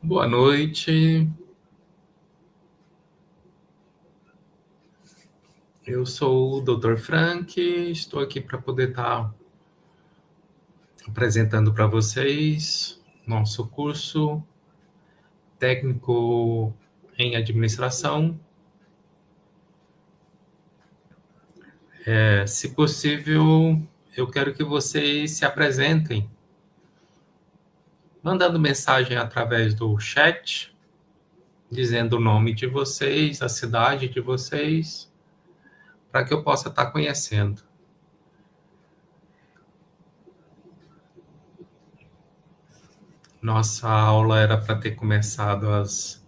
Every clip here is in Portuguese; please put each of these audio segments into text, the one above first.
Boa noite, eu sou o Dr. Frank, estou aqui para poder estar apresentando para vocês nosso curso técnico em administração. Se possível, eu quero que vocês se apresentem, mandando mensagem através do chat, dizendo o nome de vocês, a cidade de vocês, para que eu possa estar conhecendo. Nossa aula era para ter começado às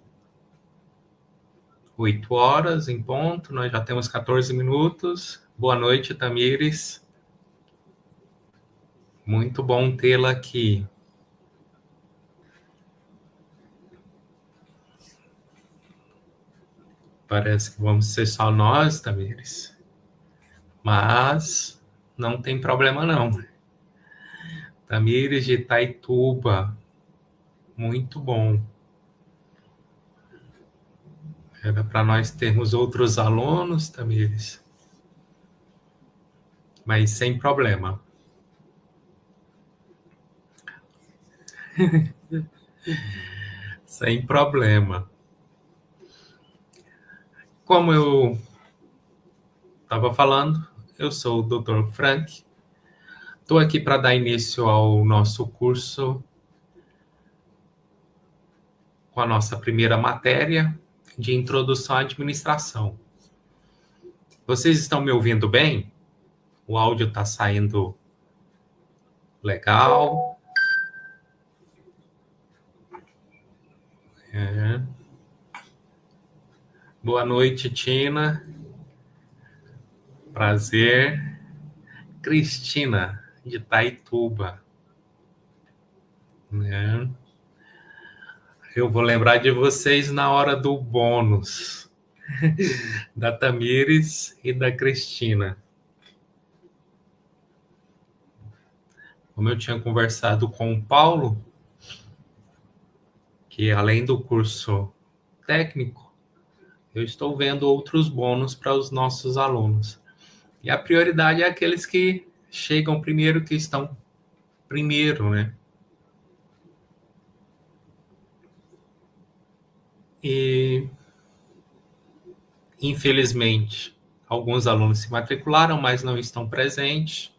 8 horas em ponto, nós já temos 14 minutos. Boa noite, Tamires. Muito bom tê-la aqui. Parece que vamos ser só nós, Tamires. Mas não tem problema não. Tamires de Itaituba. Muito bom. Era para nós termos outros alunos, Tamires. Mas sem problema. Sem problema. Como eu estava falando, eu sou o Dr. Frank. Estou aqui para dar início ao nosso curso com a nossa primeira matéria de introdução à administração. Vocês estão me ouvindo bem? O áudio está saindo legal? É. Boa noite, Tina. Prazer. Cristina, de Itaituba. É. Eu vou lembrar de vocês na hora do bônus, da Tamires e da Cristina. Como eu tinha conversado com o Paulo, que além do curso técnico, eu estou vendo outros bônus para os nossos alunos. E a prioridade é aqueles que chegam primeiro, que estão primeiro, né? E, infelizmente, alguns alunos se matricularam, mas não estão presentes.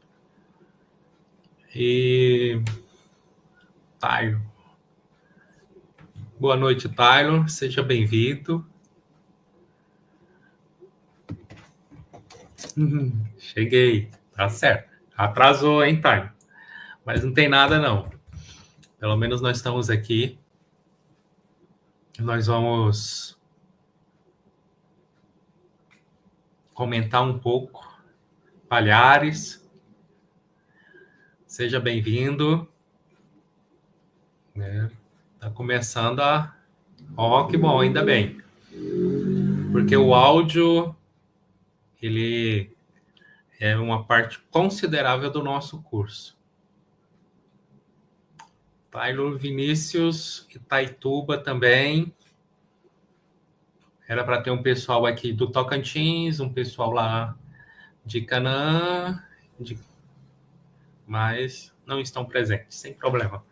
E Taylor. Boa noite, Taylor. Seja bem-vindo. Cheguei. Tá certo. Atrasou, hein, Taylor? Mas não tem nada, não. Pelo menos nós estamos aqui. Nós vamos comentar um pouco. Palhares, seja bem-vindo. Tá começando a... Ó, que bom, ainda bem. Porque o áudio, ele é uma parte considerável do nosso curso. Taylor, Vinícius, Itaituba também. Era para ter um pessoal aqui do Tocantins, um pessoal lá de Canaã, mas não estão presentes, sem problema.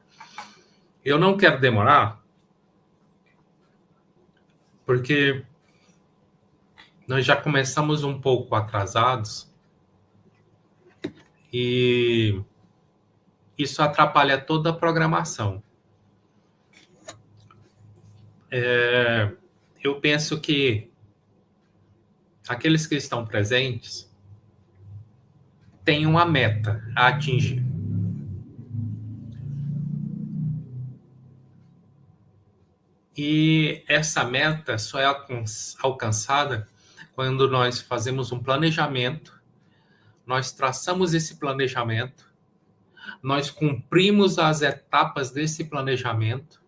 Eu não quero demorar, porque nós já começamos um pouco atrasados e isso atrapalha toda a programação. Eu penso que aqueles que estão presentes têm uma meta a atingir. E essa meta só é alcançada quando nós fazemos um planejamento, nós traçamos esse planejamento, nós cumprimos as etapas desse planejamento,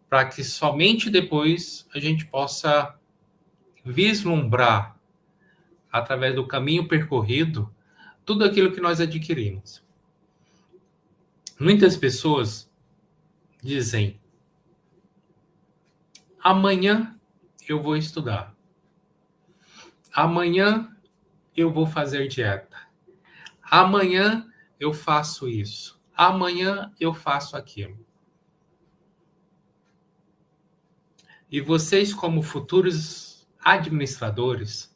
para que somente depois a gente possa vislumbrar, através do caminho percorrido, tudo aquilo que nós adquirimos. Muitas pessoas dizem: Amanhã eu vou estudar. Amanhã eu vou fazer dieta. Amanhã eu faço isso. Amanhã eu faço aquilo. E vocês, como futuros administradores,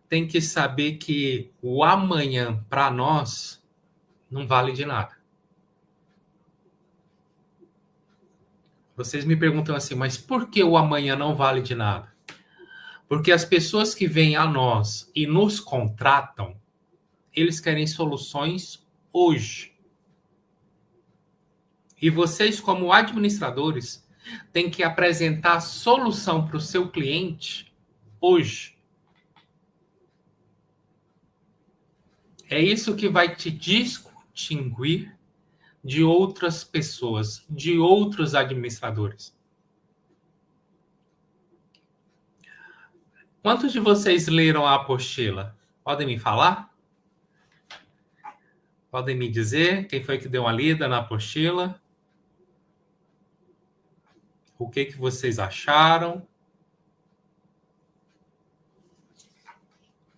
têm que saber que o amanhã, para nós, não vale de nada. Vocês me perguntam assim, mas por que o amanhã não vale de nada? Porque as pessoas que vêm a nós e nos contratam, eles querem soluções hoje. E vocês, como administradores, têm que apresentar a solução para o seu cliente hoje. É isso que vai te distinguir de outras pessoas, de outros administradores. Quantos de vocês leram a apostila? Podem me falar? Podem me dizer quem foi que deu uma lida na apostila? O que vocês acharam?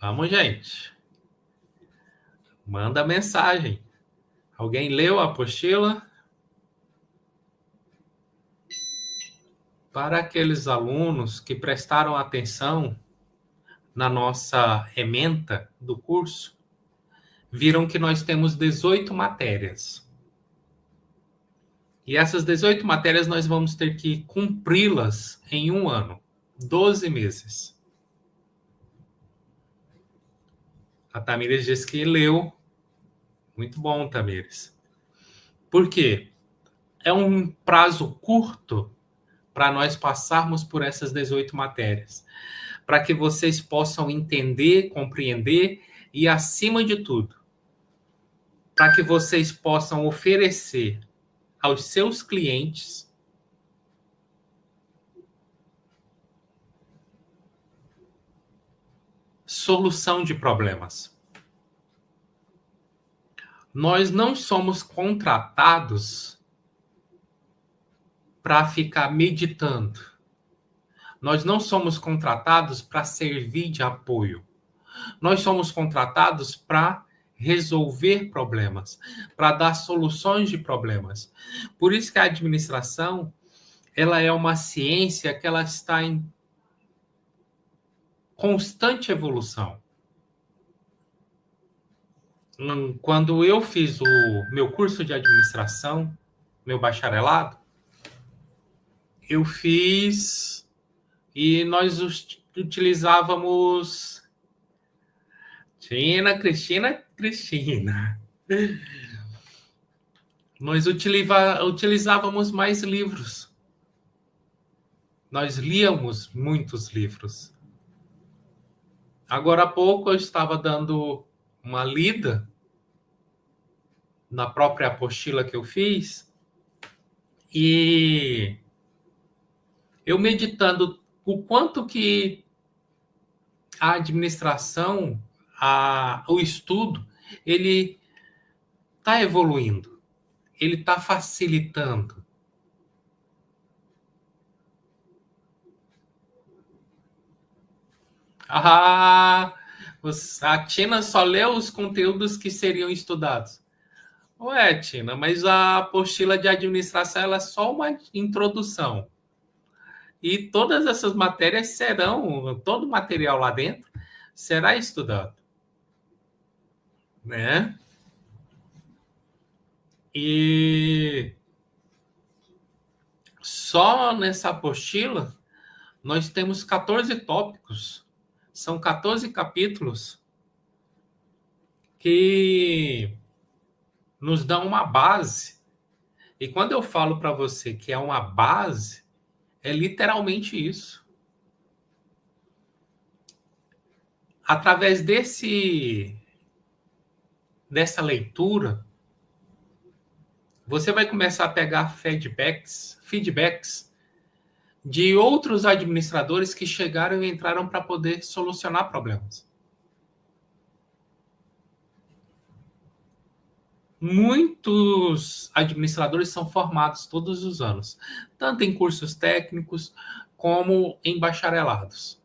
Vamos, gente. Manda mensagem. Alguém leu a apostila? Para aqueles alunos que prestaram atenção na nossa ementa do curso, viram que nós temos 18 matérias. E essas 18 matérias nós vamos ter que cumpri-las em um ano, 12 meses. A Tamires disse que leu. Muito bom, Tamires. Por quê? É um prazo curto para nós passarmos por essas 18 matérias, para que vocês possam entender, compreender e, acima de tudo, para que vocês possam oferecer aos seus clientes solução de problemas. Nós não somos contratados para ficar meditando. Nós não somos contratados para servir de apoio. Nós somos contratados para resolver problemas, para dar soluções de problemas. Por isso que a administração, ela é uma ciência que ela está em constante evolução. Quando eu fiz o meu curso de administração, meu bacharelado, eu fiz e nós utilizávamos Cristina. Nós utilizávamos mais livros. Nós líamos muitos livros. Agora há pouco eu estava dando uma lida na própria apostila que eu fiz e eu meditando o quanto que a administração, o estudo, ele está evoluindo, ele está facilitando. A Tina só leu os conteúdos que seriam estudados. Ué, Tina, mas a apostila de administração ela é só uma introdução. E todas essas matérias serão, todo o material lá dentro será estudado. Né? E só nessa apostila nós temos 14 tópicos. São 14 capítulos que nos dão uma base. E quando eu falo para você que é uma base, é literalmente isso. Através dessa leitura, você vai começar a pegar feedbacks de outros administradores que chegaram e entraram para poder solucionar problemas. Muitos administradores são formados todos os anos, tanto em cursos técnicos como em bacharelados.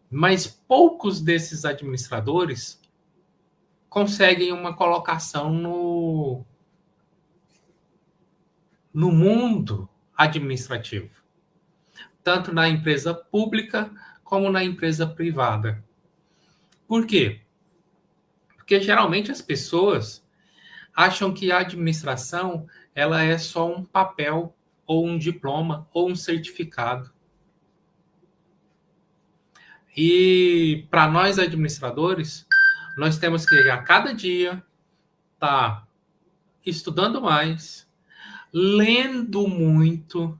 Mas poucos desses administradores conseguem uma colocação no mundo administrativo, tanto na empresa pública como na empresa privada. Por quê? Porque geralmente as pessoas acham que a administração ela é só um papel ou um diploma ou um certificado. E para nós administradores, nós temos que a cada dia estar estudando mais, lendo muito,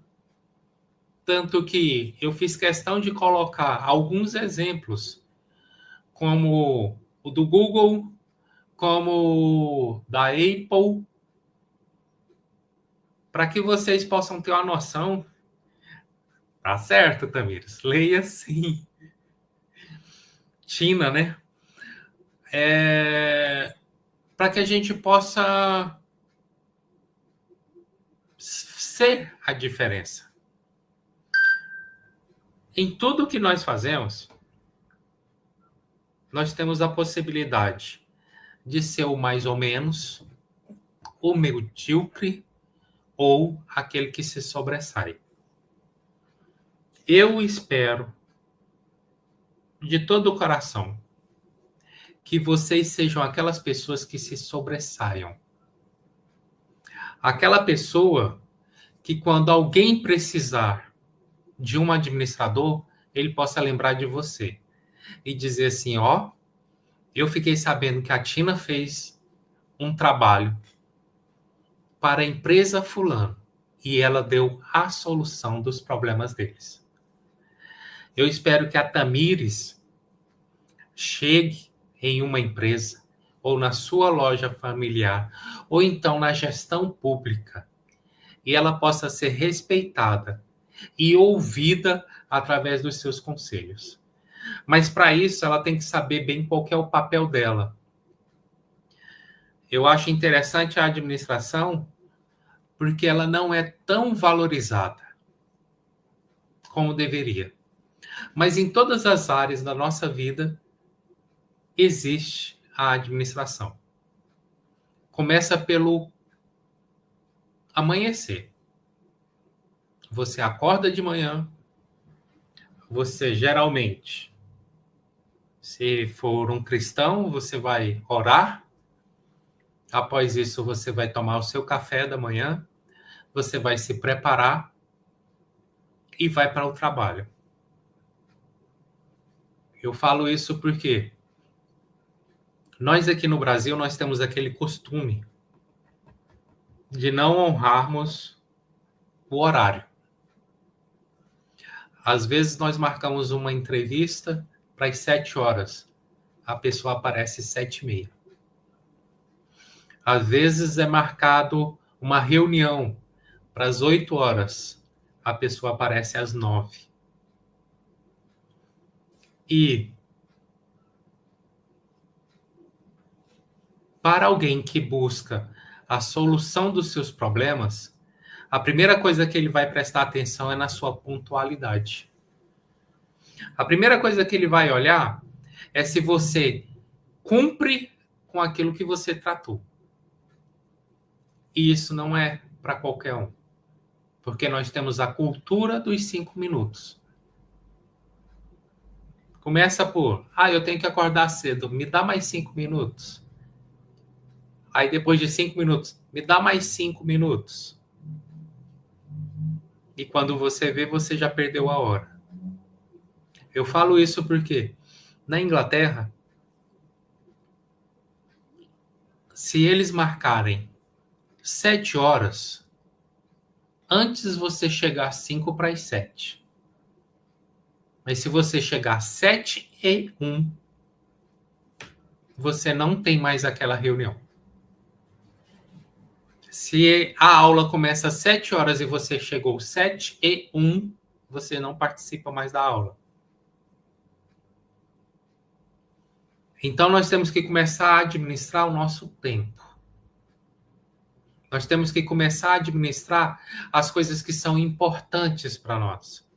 tanto que eu fiz questão de colocar alguns exemplos, como o do Google, como da Apple, para que vocês possam ter uma noção. Tá certo, Tamires? Leia sim. China, né? Para que a gente possa ser a diferença. Em tudo que nós fazemos, nós temos a possibilidade de ser o mais ou menos, o medíocre ou aquele que se sobressai. Eu espero, de todo o coração, que vocês sejam aquelas pessoas que se sobressaiam. Aquela pessoa que, quando alguém precisar de um administrador, ele possa lembrar de você e dizer assim, ó, eu fiquei sabendo que a Tina fez um trabalho para a empresa fulano e ela deu a solução dos problemas deles. Eu espero que a Tamires chegue em uma empresa ou na sua loja familiar ou então na gestão pública e ela possa ser respeitada e ouvida através dos seus conselhos. Mas para isso ela tem que saber bem qual que é o papel dela. Eu acho interessante a administração porque ela não é tão valorizada como deveria. Mas em todas as áreas da nossa vida existe a administração. Começa pelo amanhecer. Você acorda de manhã, você geralmente, se for um cristão, você vai orar. Após isso, você vai tomar o seu café da manhã, você vai se preparar e vai para o trabalho. Eu falo isso porque nós aqui no Brasil, nós temos aquele costume de não honrarmos o horário. Às vezes nós marcamos uma entrevista para as 7 horas. A pessoa aparece às 7h30. Às vezes é marcado uma reunião para as 8 horas. A pessoa aparece às 9. E para alguém que busca a solução dos seus problemas, a primeira coisa que ele vai prestar atenção é na sua pontualidade. A primeira coisa que ele vai olhar é se você cumpre com aquilo que você tratou. E isso não é para qualquer um. Porque nós temos a cultura dos 5 minutos. Começa por, eu tenho que acordar cedo, me dá mais 5 minutos. Aí depois de 5 minutos, me dá mais 5 minutos. E quando você vê, você já perdeu a hora. Eu falo isso porque na Inglaterra, se eles marcarem 7 horas, antes você chegar às 5 para as 7. Mas se você chegar às 7h01, você não tem mais aquela reunião. Se a aula começa às 7 horas e você chegou às 7h01, você não participa mais da aula. Então, nós temos que começar a administrar o nosso tempo. Nós temos que começar a administrar as coisas que são importantes para nós.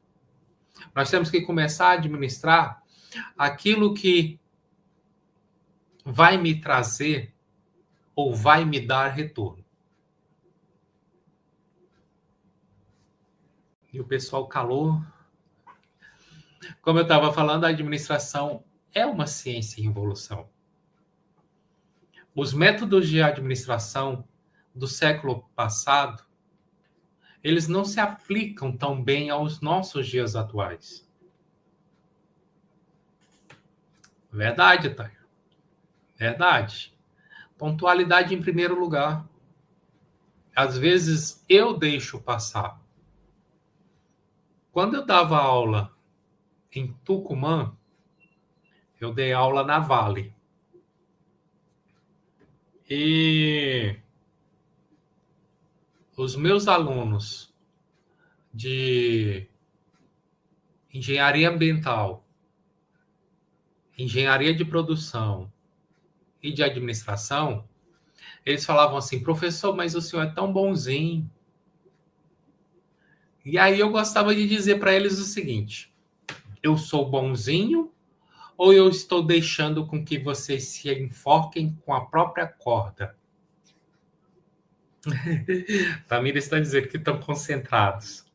Nós temos que começar a administrar aquilo que vai me trazer ou vai me dar retorno. E o pessoal calou. Como eu estava falando, a administração é uma ciência em evolução. Os métodos de administração do século passado, eles não se aplicam tão bem aos nossos dias atuais. Verdade, Thay. Verdade. Pontualidade em primeiro lugar. Às vezes eu deixo passar. Quando eu dava aula em Tucumã, eu dei aula na Vale. E os meus alunos de engenharia ambiental, engenharia de produção e de administração, eles falavam assim: professor, mas o senhor é tão bonzinho. E aí eu gostava de dizer para eles o seguinte: eu sou bonzinho ou eu estou deixando com que vocês se enforquem com a própria corda? Tamires está dizendo que estão concentrados.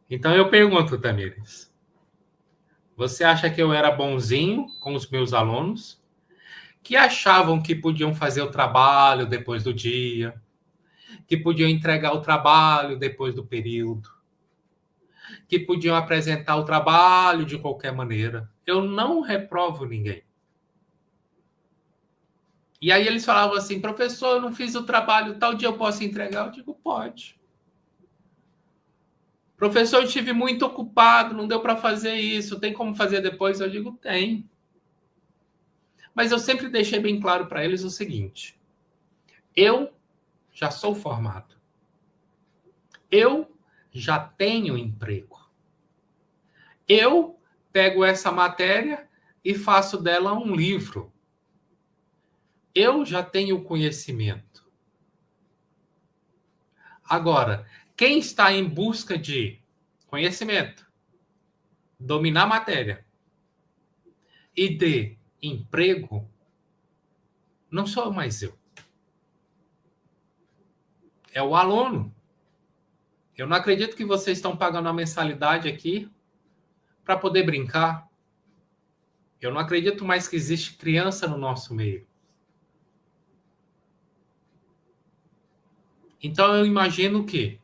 Então eu pergunto, Tamires, você acha que eu era bonzinho com os meus alunos, que achavam que podiam fazer o trabalho depois do dia, que podiam entregar o trabalho depois do período, que podiam apresentar o trabalho de qualquer maneira? Eu não reprovo ninguém. E aí eles falavam assim: professor, eu não fiz o trabalho, tal dia eu posso entregar? Eu digo: pode. Professor, eu estive muito ocupado, não deu para fazer isso, tem como fazer depois? Eu digo: tem. Mas eu sempre deixei bem claro para eles o seguinte: eu já sou formado. Eu já tenho emprego. Eu pego essa matéria e faço dela um livro. Eu já tenho conhecimento. Agora, quem está em busca de conhecimento, dominar a matéria e de emprego, não sou mais eu. É o aluno. Eu não acredito que vocês estão pagando a mensalidade aqui para poder brincar. Eu não acredito mais que existe criança no nosso meio. Então eu imagino que,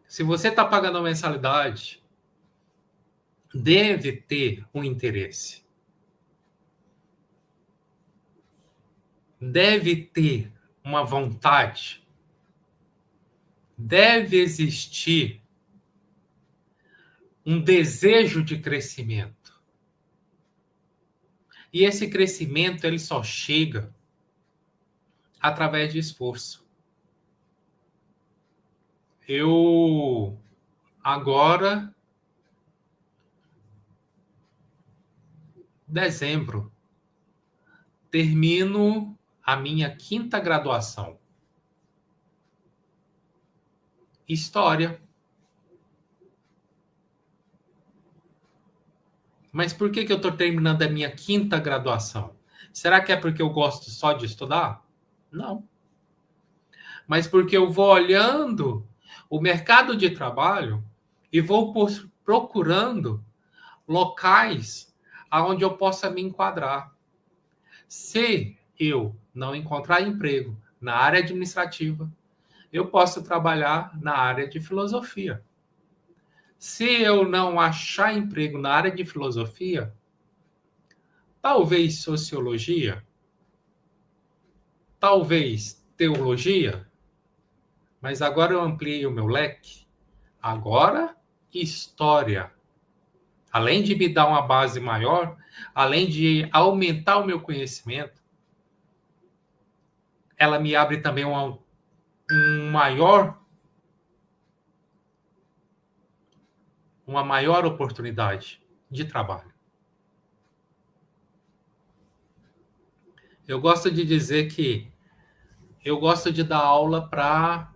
se você está pagando a mensalidade, deve ter um interesse. Deve ter uma vontade. Deve existir um desejo de crescimento. E esse crescimento ele só chega através de esforço. Eu agora, dezembro, termino a minha 5ª graduação. História. Mas por que eu estou terminando a minha 5ª graduação? Será que é porque eu gosto só de estudar? Não. Mas porque eu vou olhando o mercado de trabalho e vou procurando locais aonde eu possa me enquadrar. Se eu não encontrar emprego na área administrativa, eu posso trabalhar na área de filosofia. Se eu não achar emprego na área de filosofia, talvez sociologia, talvez teologia, mas agora eu ampliei o meu leque. Agora, história. Além de me dar uma base maior, além de aumentar o meu conhecimento, ela me abre também uma maior oportunidade de trabalho. Eu gosto de dizer que eu gosto de dar aula para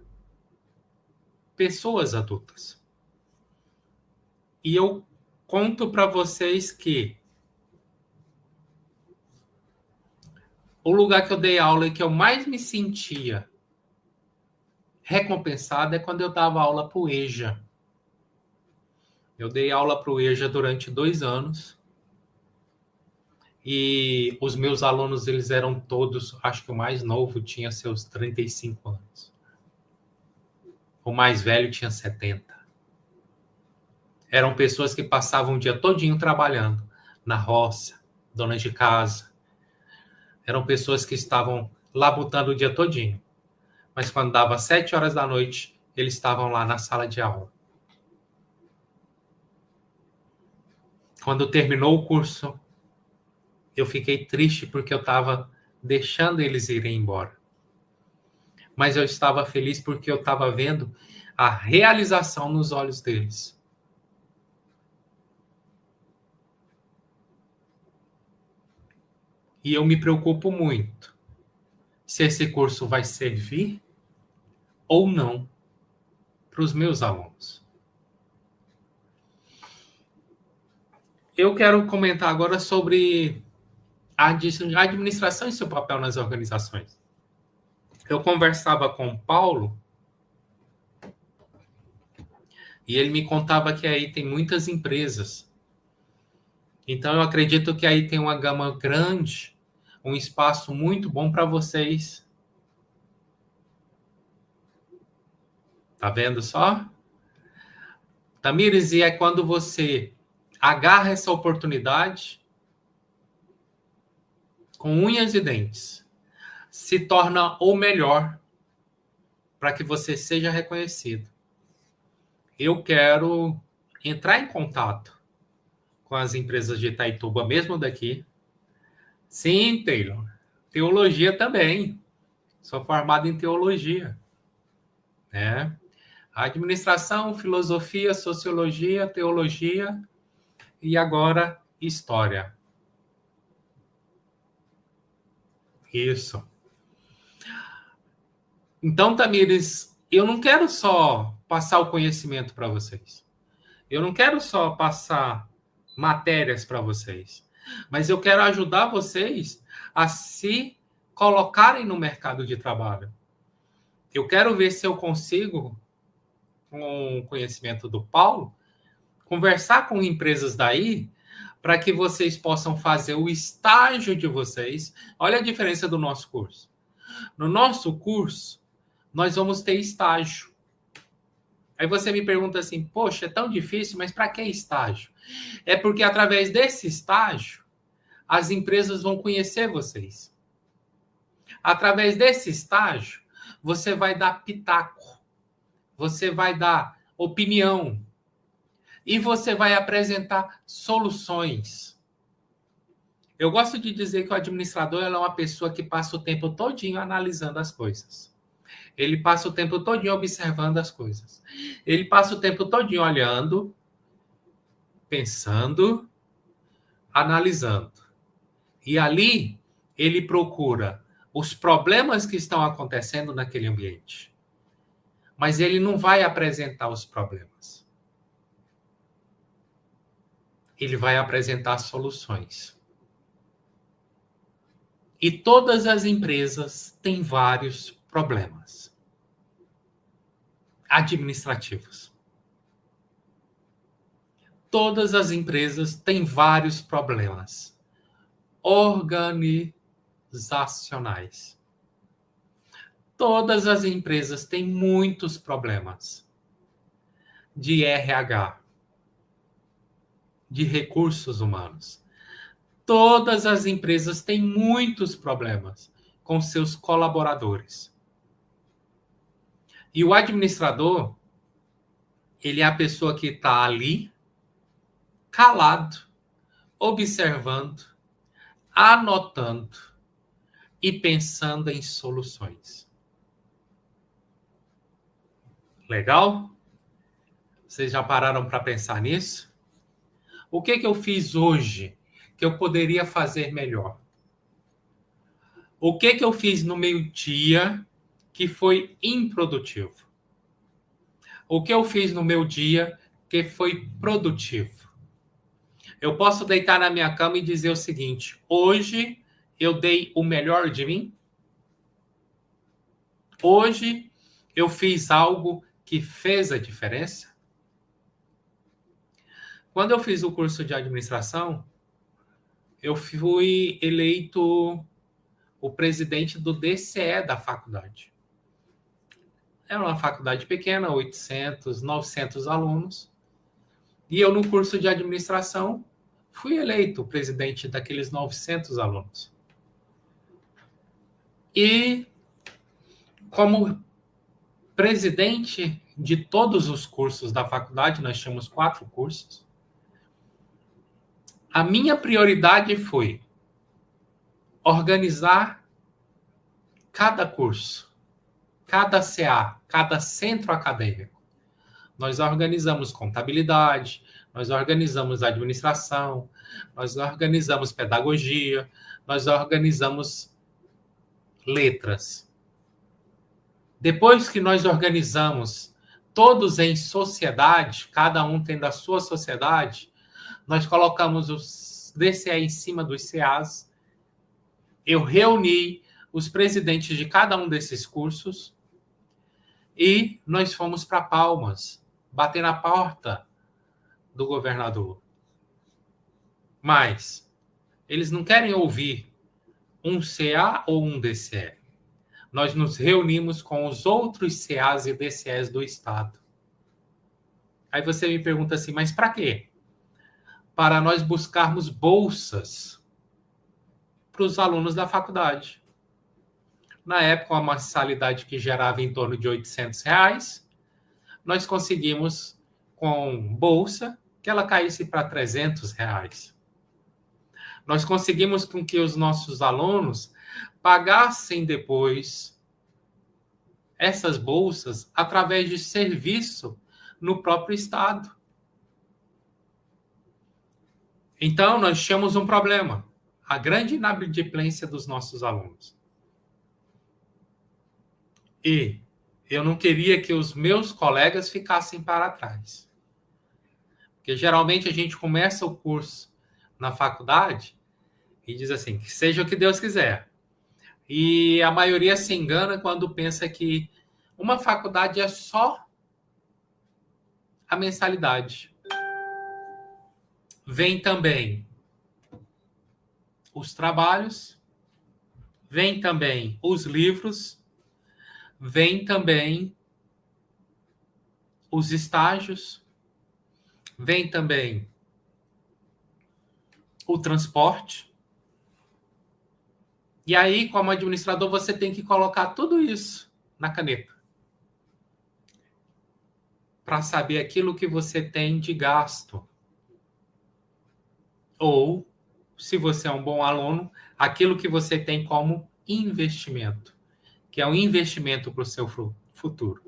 pessoas adultas. E eu conto para vocês que o lugar que eu dei aula e que eu mais me sentia recompensado é quando eu dava aula para o EJA. Eu dei aula para o EJA durante 2 anos. E os meus alunos, eles eram todos, acho que o mais novo tinha seus 35 anos. O mais velho tinha 70. Eram pessoas que passavam o dia todinho trabalhando na roça, donas de casa. Eram pessoas que estavam labutando o dia todinho. Mas quando dava 7 horas da noite, eles estavam lá na sala de aula. Quando terminou o curso, eu fiquei triste porque eu estava deixando eles irem embora. Mas eu estava feliz porque eu estava vendo a realização nos olhos deles. E eu me preocupo muito se esse curso vai servir ou não para os meus alunos. Eu quero comentar agora sobre a administração e seu papel nas organizações. Eu conversava com o Paulo e ele me contava que aí tem muitas empresas. Então, eu acredito que aí tem uma gama grande, um espaço muito bom para vocês. Tá vendo só? Tamires, e é quando você agarra essa oportunidade com unhas e dentes, se torna o melhor para que você seja reconhecido. Eu quero entrar em contato com as empresas de Itaituba, mesmo daqui. Sim, Taylor. Teologia também. Sou formado em teologia. Né? Administração, filosofia, sociologia, teologia e agora história. Isso. Então, Tamires, eu não quero só passar o conhecimento para vocês. Eu não quero só passar matérias para vocês. Mas eu quero ajudar vocês a se colocarem no mercado de trabalho. Eu quero ver se eu consigo, com o conhecimento do Paulo, conversar com empresas daí para que vocês possam fazer o estágio de vocês. Olha a diferença do nosso curso. No nosso curso, nós vamos ter estágio. Aí você me pergunta assim, poxa, é tão difícil, mas para que estágio? É porque através desse estágio, as empresas vão conhecer vocês. Através desse estágio, você vai dar pitaco, você vai dar opinião e você vai apresentar soluções. Eu gosto de dizer que o administrador é uma pessoa que passa o tempo todinho analisando as coisas. Ele passa o tempo todinho observando as coisas. Ele passa o tempo todinho olhando, pensando, analisando. E ali ele procura os problemas que estão acontecendo naquele ambiente. Mas ele não vai apresentar os problemas. Ele vai apresentar soluções. E todas as empresas têm vários problemas administrativos. Todas as empresas têm vários problemas organizacionais. Todas as empresas têm muitos problemas de RH, de recursos humanos. Todas as empresas têm muitos problemas com seus colaboradores. E o administrador, ele é a pessoa que está ali, calado, observando, anotando e pensando em soluções. Legal? Vocês já pararam para pensar nisso? O que eu fiz hoje que eu poderia fazer melhor? O que eu fiz no meio-dia que foi improdutivo? O que eu fiz no meu dia que foi produtivo? Eu posso deitar na minha cama e dizer o seguinte: hoje eu dei o melhor de mim? Hoje eu fiz algo que fez a diferença? Quando eu fiz o curso de administração, eu fui eleito o presidente do DCE da faculdade. Era uma faculdade pequena, 800, 900 alunos. E eu, no curso de administração, fui eleito o presidente daqueles 900 alunos. E, como presidente de todos os cursos da faculdade, nós tínhamos 4 cursos, a minha prioridade foi organizar cada curso, cada CA, cada centro acadêmico. Nós organizamos contabilidade, nós organizamos administração, nós organizamos pedagogia, nós organizamos letras. Depois que nós organizamos todos em sociedade, cada um tendo a sua sociedade, nós colocamos os DCE em cima dos CAs. Eu reuni os presidentes de cada um desses cursos e nós fomos para Palmas, bater na porta do governador. Mas eles não querem ouvir um CA ou um DCE. Nós nos reunimos com os outros CAs e DCEs do Estado. Aí você me pergunta assim, mas para quê? Para nós buscarmos bolsas para os alunos da faculdade. Na época, uma mensalidade que gerava em torno de R$800, nós conseguimos, com bolsa, que ela caísse para R$300. Nós conseguimos com que os nossos alunos pagassem depois essas bolsas através de serviço no próprio Estado. Então, nós tínhamos um problema, a grande inadimplência dos nossos alunos. E eu não queria que os meus colegas ficassem para trás. Porque geralmente a gente começa o curso na faculdade e diz assim, que seja o que Deus quiser. E a maioria se engana quando pensa que uma faculdade é só a mensalidade. Vem também os trabalhos, vem também os livros, vem também os estágios, vem também o transporte. E aí, como administrador, você tem que colocar tudo isso na caneta para saber aquilo que você tem de gasto. Ou, se você é um bom aluno, aquilo que você tem como investimento, que é um investimento para o seu futuro.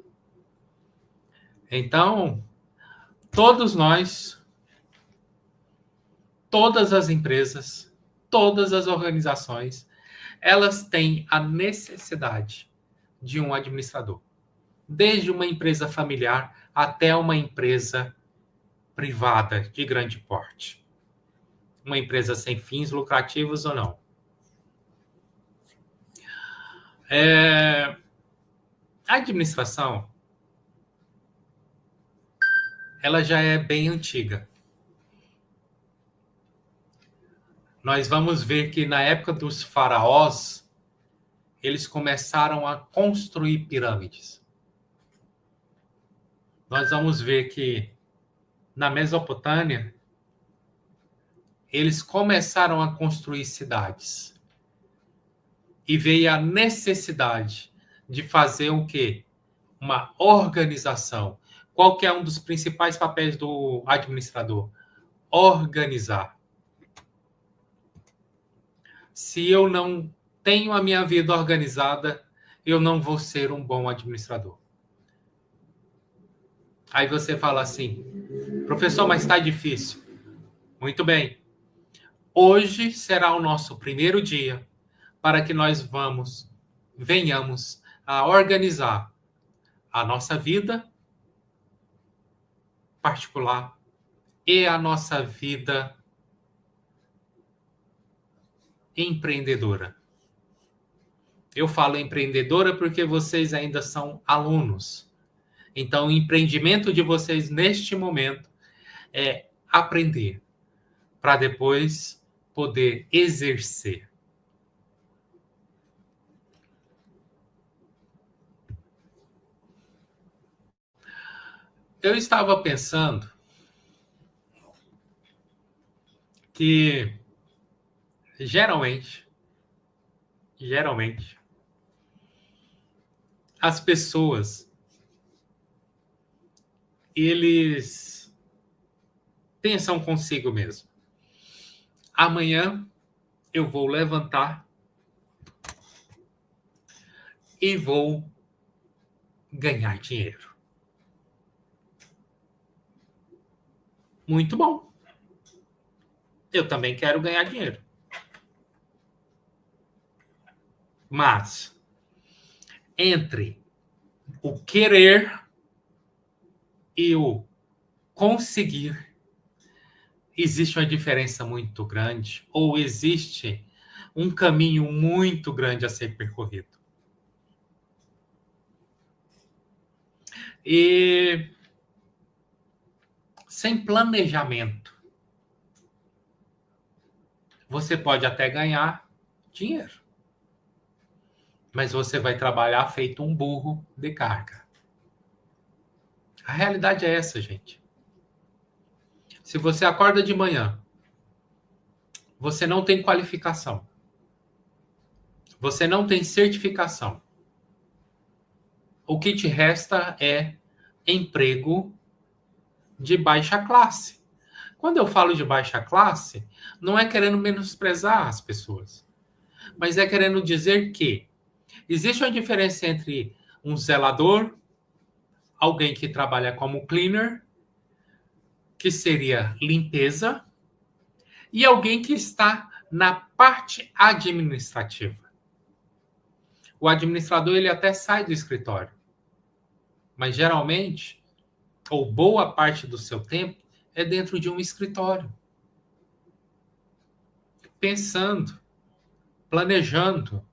Então, todos nós, todas as empresas, todas as organizações, elas têm a necessidade de um administrador. Desde uma empresa familiar até uma empresa privada de grande porte. Uma empresa sem fins lucrativos ou não. A administração, ela já é bem antiga. Nós vamos ver que na época dos faraós, eles começaram a construir pirâmides. Nós vamos ver que na Mesopotâmia, eles começaram a construir cidades. E veio a necessidade de fazer o quê? Uma organização. Qual que é um dos principais papéis do administrador? Organizar. Se eu não tenho a minha vida organizada, eu não vou ser um bom administrador. Aí você fala assim, professor, mas está difícil. Muito bem. Hoje será o nosso primeiro dia para que nós venhamos a organizar a nossa vida particular e a nossa vida empreendedora. Eu falo empreendedora porque vocês ainda são alunos. Então, o empreendimento de vocês neste momento é aprender para depois poder exercer. Eu estava pensando que geralmente as pessoas eles pensam consigo mesmo. Amanhã eu vou levantar e vou ganhar dinheiro. Muito bom. Eu também quero ganhar dinheiro. Mas entre o querer e o conseguir, existe uma diferença muito grande, ou existe um caminho muito grande a ser percorrido. E sem planejamento, você pode até ganhar dinheiro, mas você vai trabalhar feito um burro de carga. A realidade é essa, gente. Se você acorda de manhã, você não tem qualificação, você não tem certificação, o que te resta é emprego de baixa classe. Quando eu falo de baixa classe, não é querendo menosprezar as pessoas, mas é querendo dizer que existe uma diferença entre um zelador, alguém que trabalha como cleaner, que seria limpeza, e alguém que está na parte administrativa. O administrador ele até sai do escritório, mas geralmente, ou boa parte do seu tempo, é dentro de um escritório. Pensando, planejando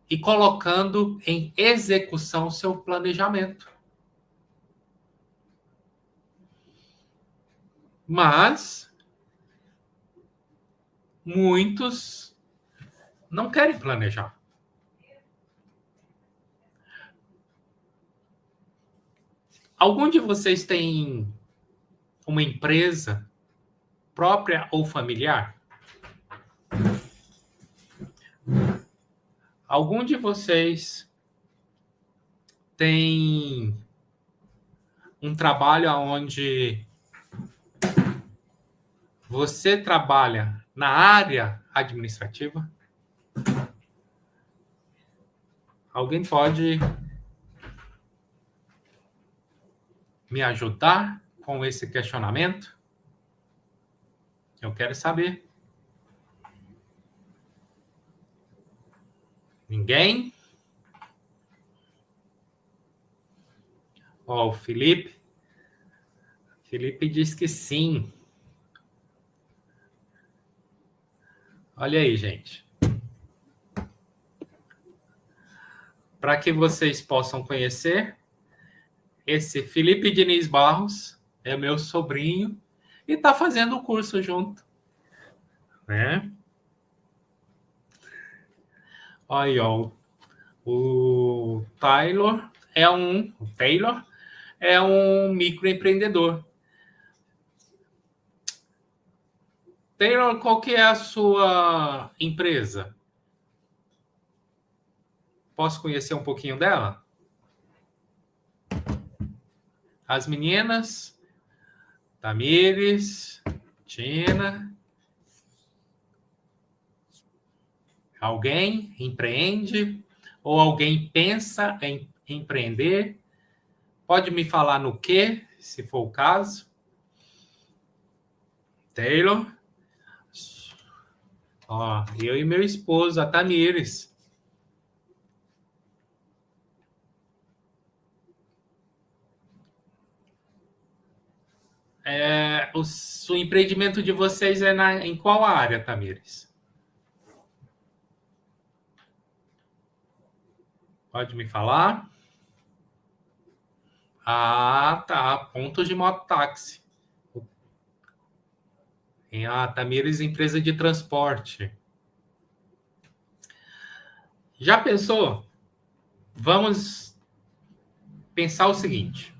e colocando em execução o seu planejamento. Mas muitos não querem planejar. Algum de vocês tem uma empresa própria ou familiar? Algum de vocês tem um trabalho onde você trabalha na área administrativa? Alguém pode me ajudar com esse questionamento? Eu quero saber. Ninguém? Ó, o Felipe. Felipe diz que sim. Olha aí, gente. Para que vocês possam conhecer, esse Felipe Diniz Barros é meu sobrinho e está fazendo o curso junto, né? Aí, ó, o Taylor é um microempreendedor. Taylor, qual que é a sua empresa? Posso conhecer um pouquinho dela? As meninas, Tamires, Tina. Alguém empreende? Ou alguém pensa em empreender? Pode me falar no quê, se for o caso? Taylor. Ó, eu e meu esposo, a Tamires. O empreendimento de vocês é em qual área, Tamires? Pode me falar? Ah, tá. Pontos de mototáxi. Em Tamires, empresa de transporte. Já pensou? Vamos pensar o seguinte.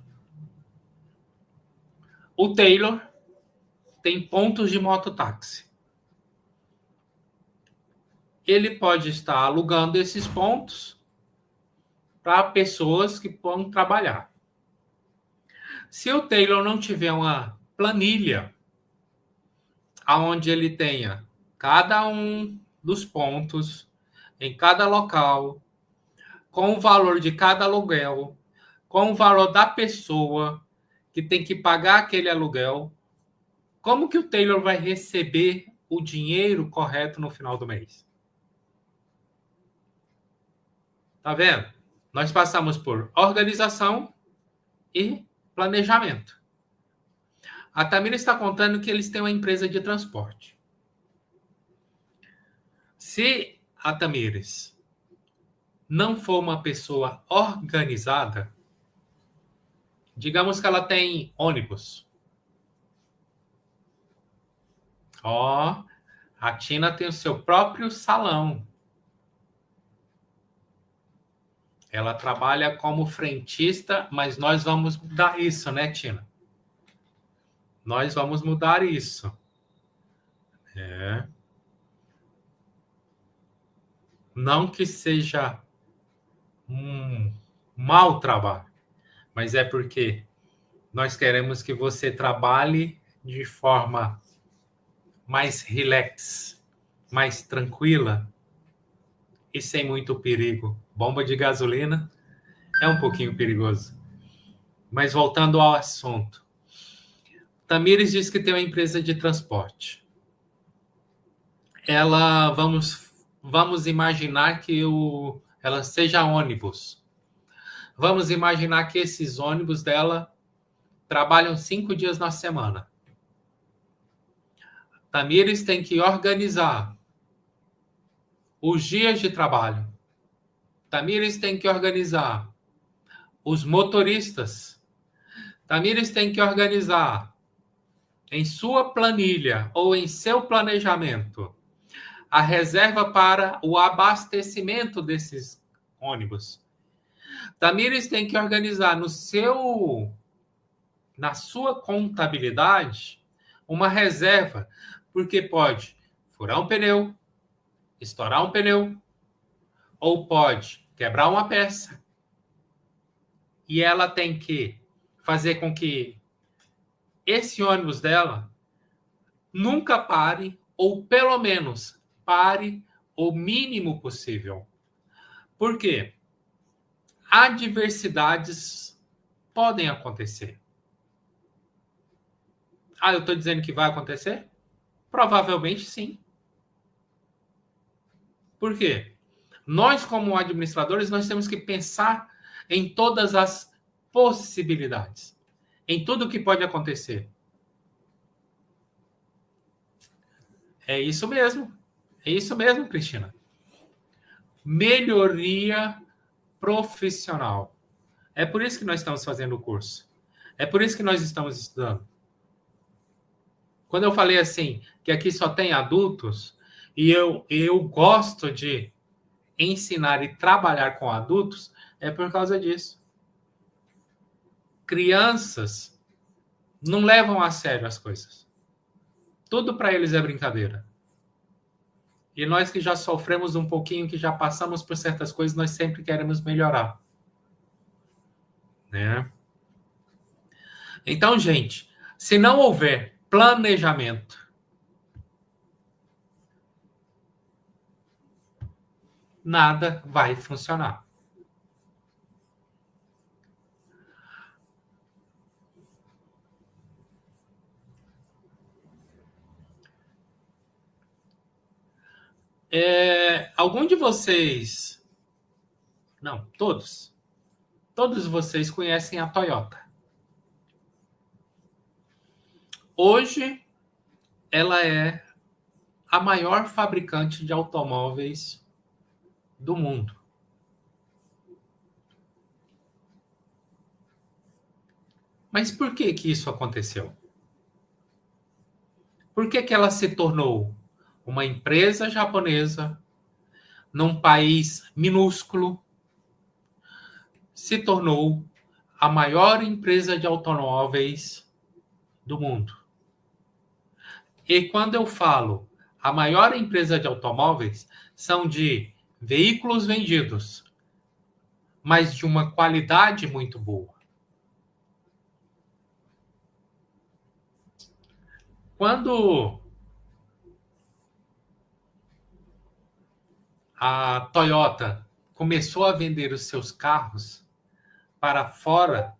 O Taylor tem pontos de mototáxi. Ele pode estar alugando esses pontos para pessoas que vão trabalhar. Se o Taylor não tiver uma planilha onde ele tenha cada um dos pontos em cada local, com o valor de cada aluguel, com o valor da pessoa que tem que pagar aquele aluguel, como que o Taylor vai receber o dinheiro correto no final do mês? Tá vendo? Nós passamos por organização e planejamento. A Tamira está contando que eles têm uma empresa de transporte. Se a Tamires não for uma pessoa organizada, digamos que ela tem ônibus. Ó, a Tina tem o seu próprio salão. Ela trabalha como frentista, mas nós vamos mudar isso, né, Tina? Nós vamos mudar isso. Não que seja um mau trabalho, mas é porque nós queremos que você trabalhe de forma mais relax, mais tranquila e sem muito perigo. Bomba de gasolina é um pouquinho perigoso. Mas voltando ao assunto. Tamires diz que tem uma empresa de transporte. Ela, vamos imaginar que ela seja ônibus. Vamos imaginar que esses ônibus dela trabalham 5 dias na semana. Tamires tem que organizar os dias de trabalho. Tamires tem que organizar os motoristas. Tamires tem que organizar em sua planilha ou em seu planejamento a reserva para o abastecimento desses ônibus. Tamires tem que organizar na sua contabilidade uma reserva, porque pode furar um pneu, estourar um pneu, ou pode quebrar uma peça. E ela tem que fazer com que esse ônibus dela nunca pare, ou pelo menos pare o mínimo possível. Por quê? Adversidades podem acontecer. Ah, eu estou dizendo que vai acontecer? Provavelmente sim. Por quê? Nós, como administradores, nós temos que pensar em todas as possibilidades, em tudo que pode acontecer. É isso mesmo, Cristina. Melhoria profissional. É por isso que nós estamos fazendo o curso. É por isso que nós estamos estudando. Quando eu falei assim, que aqui só tem adultos, e eu gosto de ensinar e trabalhar com adultos, é por causa disso. Crianças não levam a sério as coisas. Tudo para eles é brincadeira. E nós que já sofremos um pouquinho, que já passamos por certas coisas, nós sempre queremos melhorar. Né? Então, gente, se não houver planejamento, nada vai funcionar. Algum de vocês... Não, todos. Todos vocês conhecem a Toyota. Hoje, ela é a maior fabricante de automóveis do mundo. Mas por que que isso aconteceu? Por que que ela se tornou uma empresa japonesa num país minúsculo, se tornou a maior empresa de automóveis do mundo? E quando eu falo a maior empresa de automóveis, são de veículos vendidos, mas de uma qualidade muito boa. Quando a Toyota começou a vender os seus carros para fora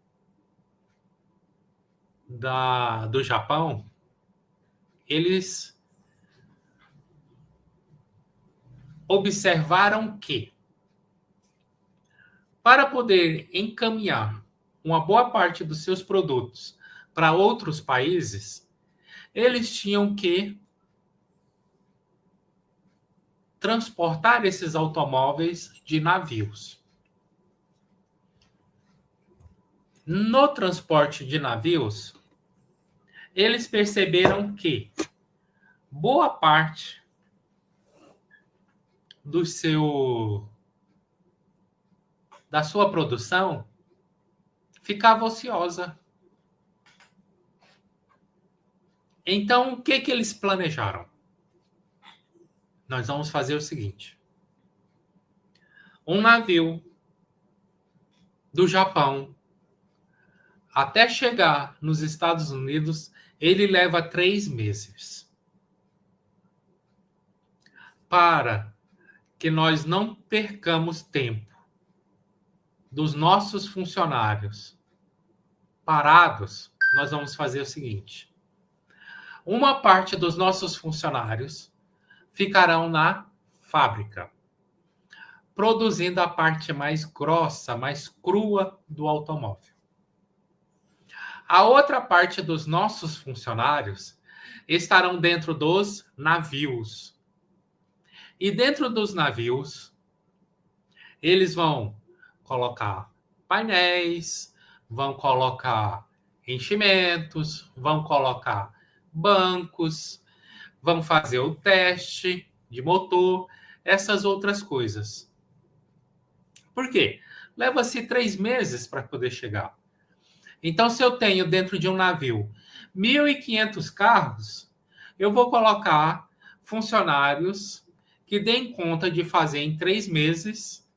do Japão, eles observaram que, para poder encaminhar uma boa parte dos seus produtos para outros países, eles tinham que transportar esses automóveis de navios. No transporte de navios, eles perceberam que boa parte da sua produção ficava ociosa. Então, o que que eles planejaram? Nós vamos fazer o seguinte: um navio do Japão até chegar nos Estados Unidos, ele leva 3 meses. Para que nós não percamos tempo dos nossos funcionários parados, nós vamos fazer o seguinte: uma parte dos nossos funcionários ficarão na fábrica, produzindo a parte mais grossa, mais crua do automóvel. A outra parte dos nossos funcionários estarão dentro dos navios. E dentro dos navios, eles vão colocar painéis, vão colocar enchimentos, vão colocar bancos, vão fazer o teste de motor, essas outras coisas. Por quê? Leva-se 3 meses para poder chegar. Então, se eu tenho dentro de um navio 1.500 carros, eu vou colocar funcionários que deem conta de fazer em 3 meses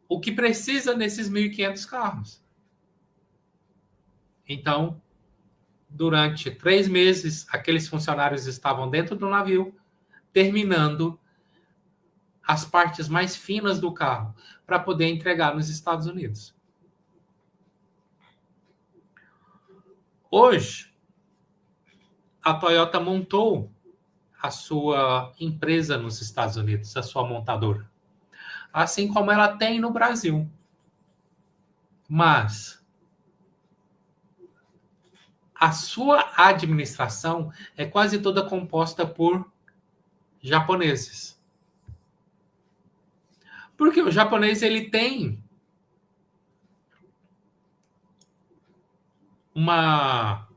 o que precisa nesses 1.500 carros. Então, durante 3 meses, aqueles funcionários estavam dentro do navio, terminando as partes mais finas do carro, para poder entregar nos Estados Unidos. Hoje, a Toyota montou a sua empresa nos Estados Unidos, a sua montadora, assim como ela tem no Brasil. Mas a sua administração é quase toda composta por japoneses. Porque o japonês ele tem uma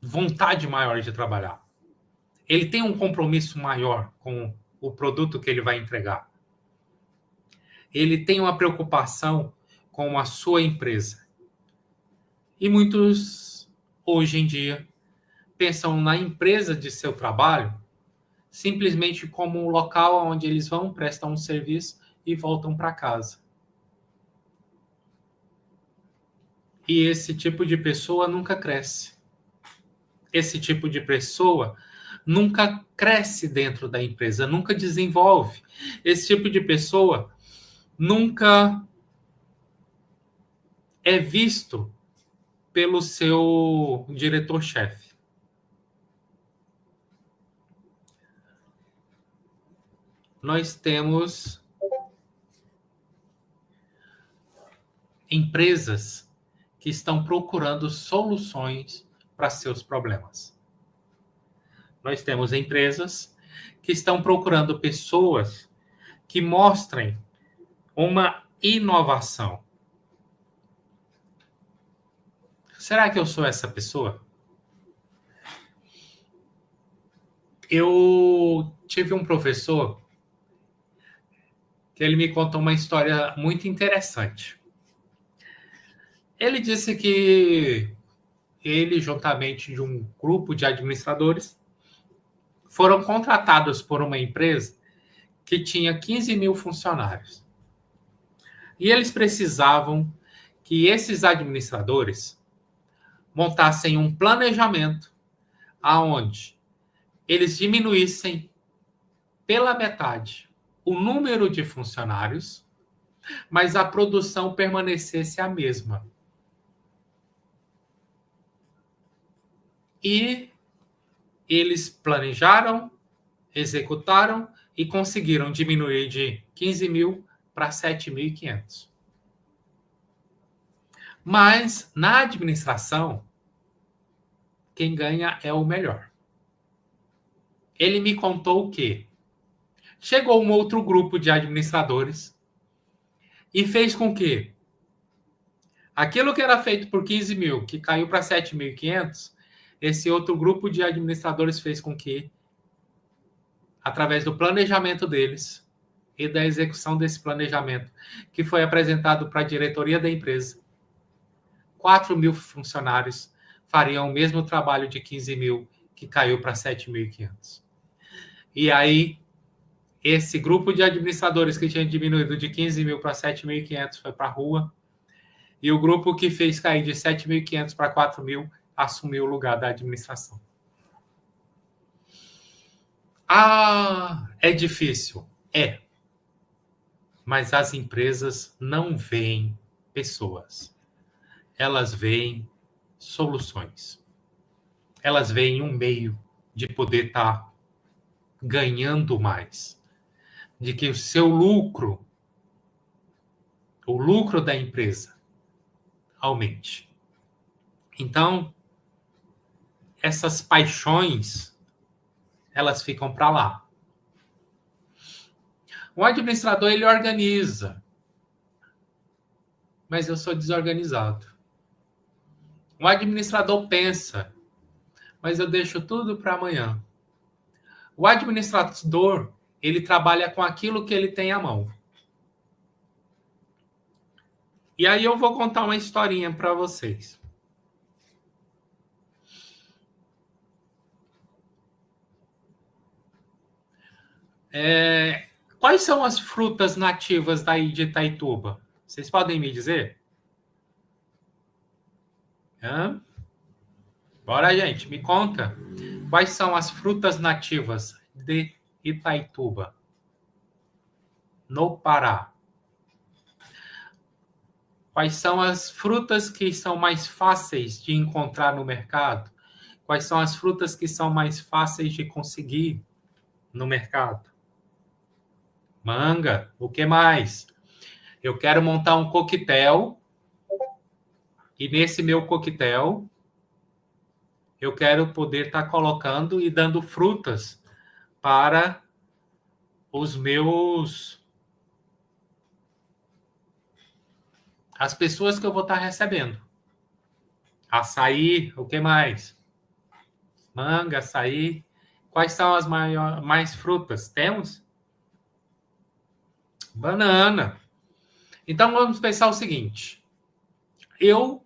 vontade maior de trabalhar. Ele tem um compromisso maior com o produto que ele vai entregar. Ele tem uma preocupação com a sua empresa. E muitos, hoje em dia, pensam na empresa de seu trabalho simplesmente como um local onde eles vão, prestam um serviço e voltam para casa. E esse tipo de pessoa nunca cresce. Esse tipo de pessoa nunca cresce dentro da empresa, nunca desenvolve. Esse tipo de pessoa nunca é visto pelo seu diretor-chefe. Nós temos empresas que estão procurando soluções para seus problemas. Nós temos empresas que estão procurando pessoas que mostrem uma inovação. Será que eu sou essa pessoa? Eu tive um professor que ele me contou uma história muito interessante. Ele disse que ele, juntamente de um grupo de administradores, foram contratados por uma empresa que tinha 15 mil funcionários. E eles precisavam que esses administradores montassem um planejamento aonde eles diminuíssem pela metade o número de funcionários, mas a produção permanecesse a mesma. E eles planejaram, executaram e conseguiram diminuir de 15 mil para 7.500. Mas, na administração, quem ganha é o melhor. Ele me contou que chegou um outro grupo de administradores e fez com que aquilo que era feito por 15 mil, que caiu para 7.500, esse outro grupo de administradores fez com que, através do planejamento deles e da execução desse planejamento, que foi apresentado para a diretoria da empresa, 4 mil funcionários fariam o mesmo trabalho de 15 mil, que caiu para 7.500. E aí, esse grupo de administradores que tinha diminuído de 15 mil para 7.500 foi para a rua, e o grupo que fez cair de 7.500 para 4 mil assumiu o lugar da administração. Ah, é difícil. É. Mas as empresas não veem pessoas. Elas veem soluções. Elas veem um meio de poder estar ganhando mais. De que o seu lucro, o lucro da empresa, aumente. Então, essas paixões, elas ficam para lá. O administrador, ele organiza. Mas eu sou desorganizado. O administrador pensa, mas eu deixo tudo para amanhã. O administrador, ele trabalha com aquilo que ele tem à mão. E aí eu vou contar uma historinha para vocês. Quais são as frutas nativas daí de Itaituba? Vocês podem me dizer? Bora, gente, me conta. Quais são as frutas nativas de Itaituba, no Pará? Quais são as frutas que são mais fáceis de encontrar no mercado? Quais são as frutas que são mais fáceis de conseguir no mercado? Manga, o que mais? Eu quero montar um coquetel e nesse meu coquetel eu quero poder estar colocando e dando frutas para os meus... as pessoas que eu vou estar recebendo. Açaí, o que mais? Manga, açaí. Quais são as mais frutas? Temos? Banana. Então, vamos pensar o seguinte. Eu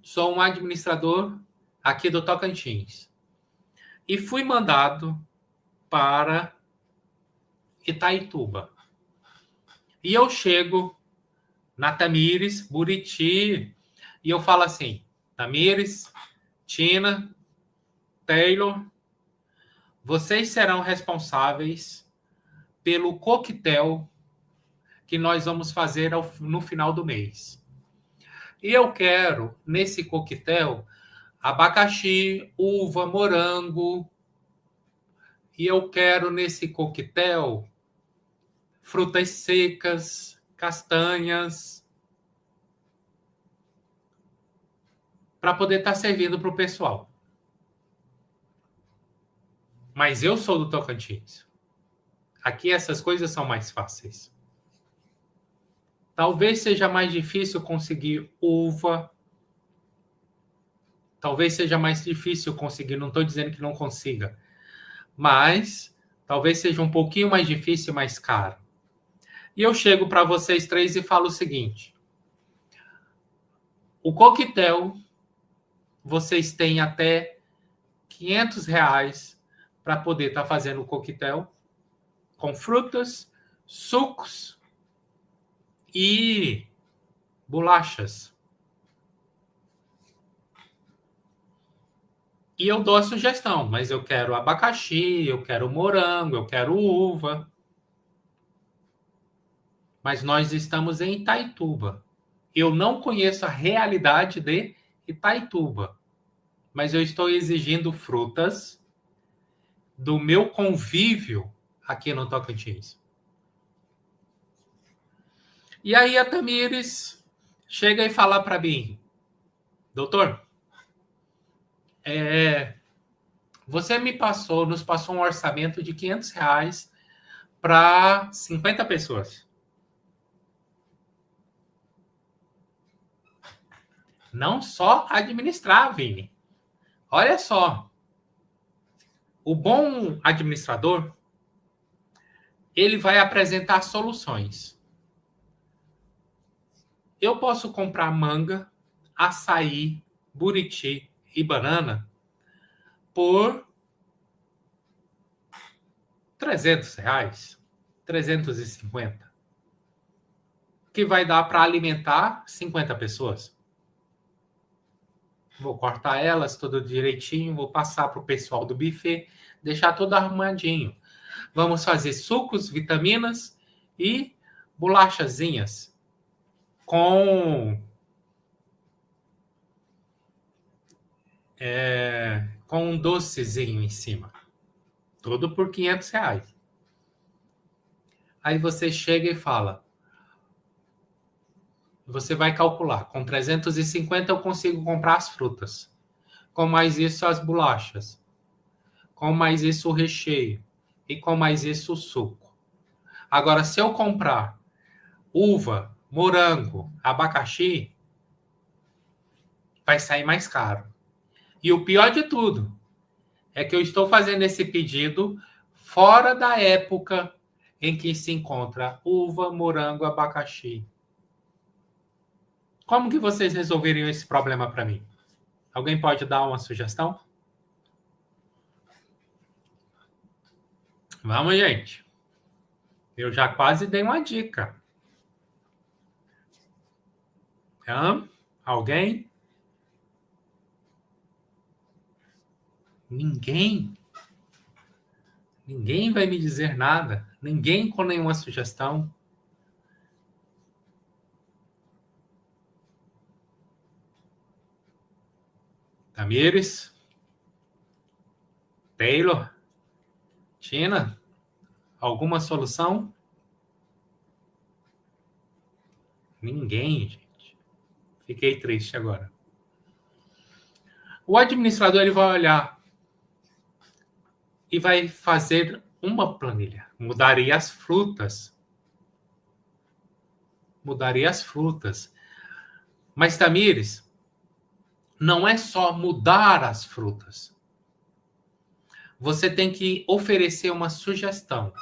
sou um administrador aqui do Tocantins e fui mandado para Itaituba. E eu chego na Tamires, Buriti, e eu falo assim, Tamires, Tina, Taylor, vocês serão responsáveis pelo coquetel que nós vamos fazer no final do mês. E eu quero, nesse coquetel, abacaxi, uva, morango. E eu quero, nesse coquetel, frutas secas, castanhas, para poder estar servindo para o pessoal. Mas eu sou do Tocantins. Aqui essas coisas são mais fáceis. Talvez seja mais difícil conseguir uva, talvez seja mais difícil conseguir, não estou dizendo que não consiga, mas talvez seja um pouquinho mais difícil e mais caro. E eu chego para vocês três e falo o seguinte: o coquetel, vocês têm até R$ 500 para poder estar fazendo o coquetel com frutas, sucos e bolachas. E eu dou a sugestão, mas eu quero abacaxi, eu quero morango, eu quero uva. Mas nós estamos em Itaituba. Eu não conheço a realidade de Itaituba, mas eu estou exigindo frutas do meu convívio aqui no Tocantins. E aí a Tamires chega e fala para mim: doutor, você nos passou um orçamento de R$ 500 para 50 pessoas. Não só administrar, Vini. Olha só. O bom administrador, ele vai apresentar soluções. Eu posso comprar manga, açaí, buriti e banana por R$ 300, 350, que vai dar para alimentar 50 pessoas. Vou cortar elas tudo direitinho, vou passar para o pessoal do buffet, deixar tudo arrumadinho. Vamos fazer sucos, vitaminas e bolachazinhas com um docezinho em cima. Tudo por R$ 500. Aí você chega e fala, você vai calcular, com 350 eu consigo comprar as frutas. Com mais isso as bolachas. Com mais isso o recheio. E com mais isso o suco. Agora, se eu comprar uva, morango, abacaxi, vai sair mais caro. E o pior de tudo é que eu estou fazendo esse pedido fora da época em que se encontra uva, morango, abacaxi. Como que vocês resolveriam esse problema para mim? Alguém pode dar uma sugestão? Vamos, gente. Eu já quase dei uma dica. Alguém? Ninguém? Ninguém vai me dizer nada. Ninguém com nenhuma sugestão. Tamires? Taylor? Tina? Alguma solução? Ninguém, gente. Fiquei triste agora. O administrador ele vai olhar e vai fazer uma planilha. Mudaria as frutas. Mas, Tamires, não é só mudar as frutas. Você tem que oferecer uma sugestão.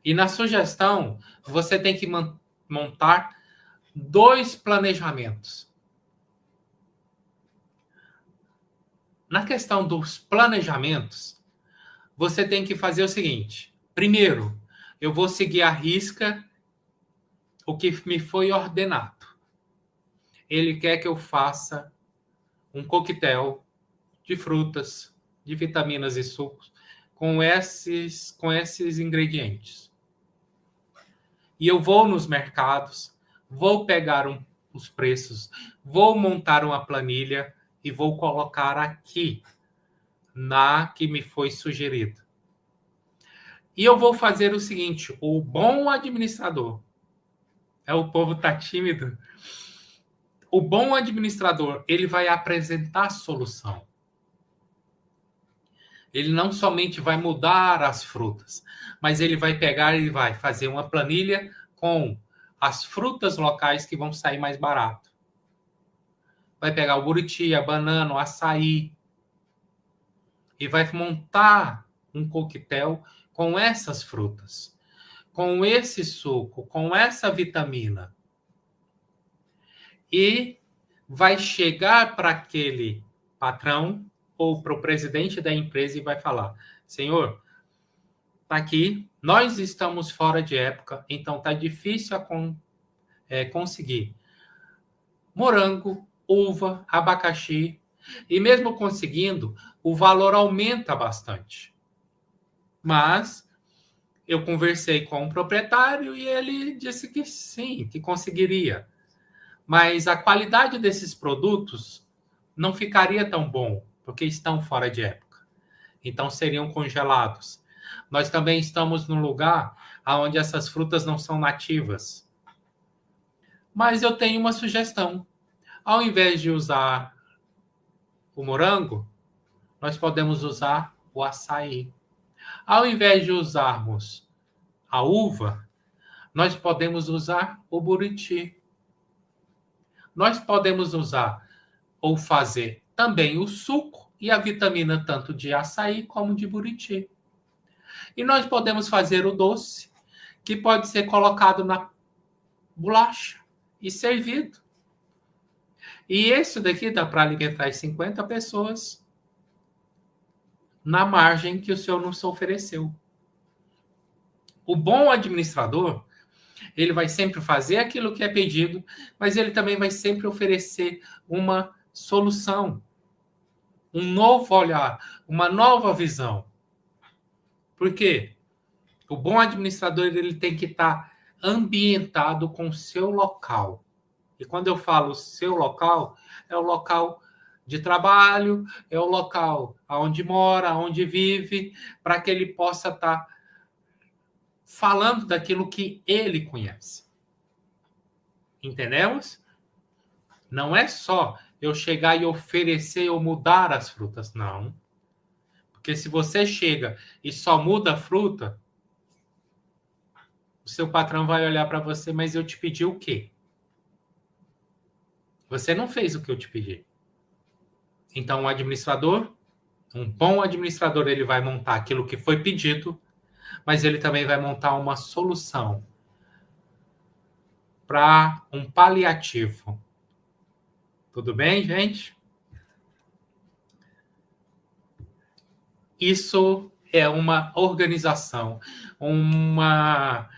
E na sugestão, você tem que montar 2 planejamentos. Na questão dos planejamentos, você tem que fazer o seguinte. Primeiro, eu vou seguir à risca o que me foi ordenado. Ele quer que eu faça um coquetel de frutas, de vitaminas e sucos com esses ingredientes. E eu vou nos mercados, vou pegar os preços, vou montar uma planilha e vou colocar aqui na que me foi sugerido. E eu vou fazer o seguinte, o bom administrador, o povo tá tímido, o bom administrador, ele vai apresentar a solução. Ele não somente vai mudar as frutas, mas ele vai pegar e vai fazer uma planilha com as frutas locais que vão sair mais barato. vai pegar o buriti, a banana, o açaí e vai montar um coquetel com essas frutas, com esse suco, com essa vitamina. E vai chegar para aquele patrão ou para o presidente da empresa e vai falar: senhor, tá aqui, nós estamos fora de época, então tá difícil conseguir morango, uva, abacaxi, e mesmo conseguindo, o valor aumenta bastante. Mas eu conversei com o proprietário e ele disse que sim, que conseguiria. Mas a qualidade desses produtos não ficaria tão bom, porque estão fora de época. Então seriam congelados. Nós também estamos num lugar onde essas frutas não são nativas. Mas eu tenho uma sugestão. Ao invés de usar o morango, nós podemos usar o açaí. Ao invés de usarmos a uva, nós podemos usar o buriti. Nós podemos usar ou fazer também o suco e a vitamina tanto de açaí como de buriti. E nós podemos fazer o doce, que pode ser colocado na bolacha e servido. E esse daqui dá para alimentar 50 pessoas na margem que o senhor nos ofereceu. O bom administrador, ele vai sempre fazer aquilo que é pedido, mas ele também vai sempre oferecer uma solução, um novo olhar, uma nova visão. Por quê? O bom administrador, ele tem que estar ambientado com o seu local. E quando eu falo seu local, é o local de trabalho, é o local onde mora, onde vive, para que ele possa estar falando daquilo que ele conhece. Entendemos? Não é só eu chegar e oferecer ou mudar as frutas, não. Porque se você chega e só muda a fruta, o seu patrão vai olhar para você, mas eu te pedi o quê? Você não fez o que eu te pedi. Então, um bom administrador, ele vai montar aquilo que foi pedido, mas ele também vai montar uma solução para um paliativo. Tudo bem, gente? Isso é uma organização, uma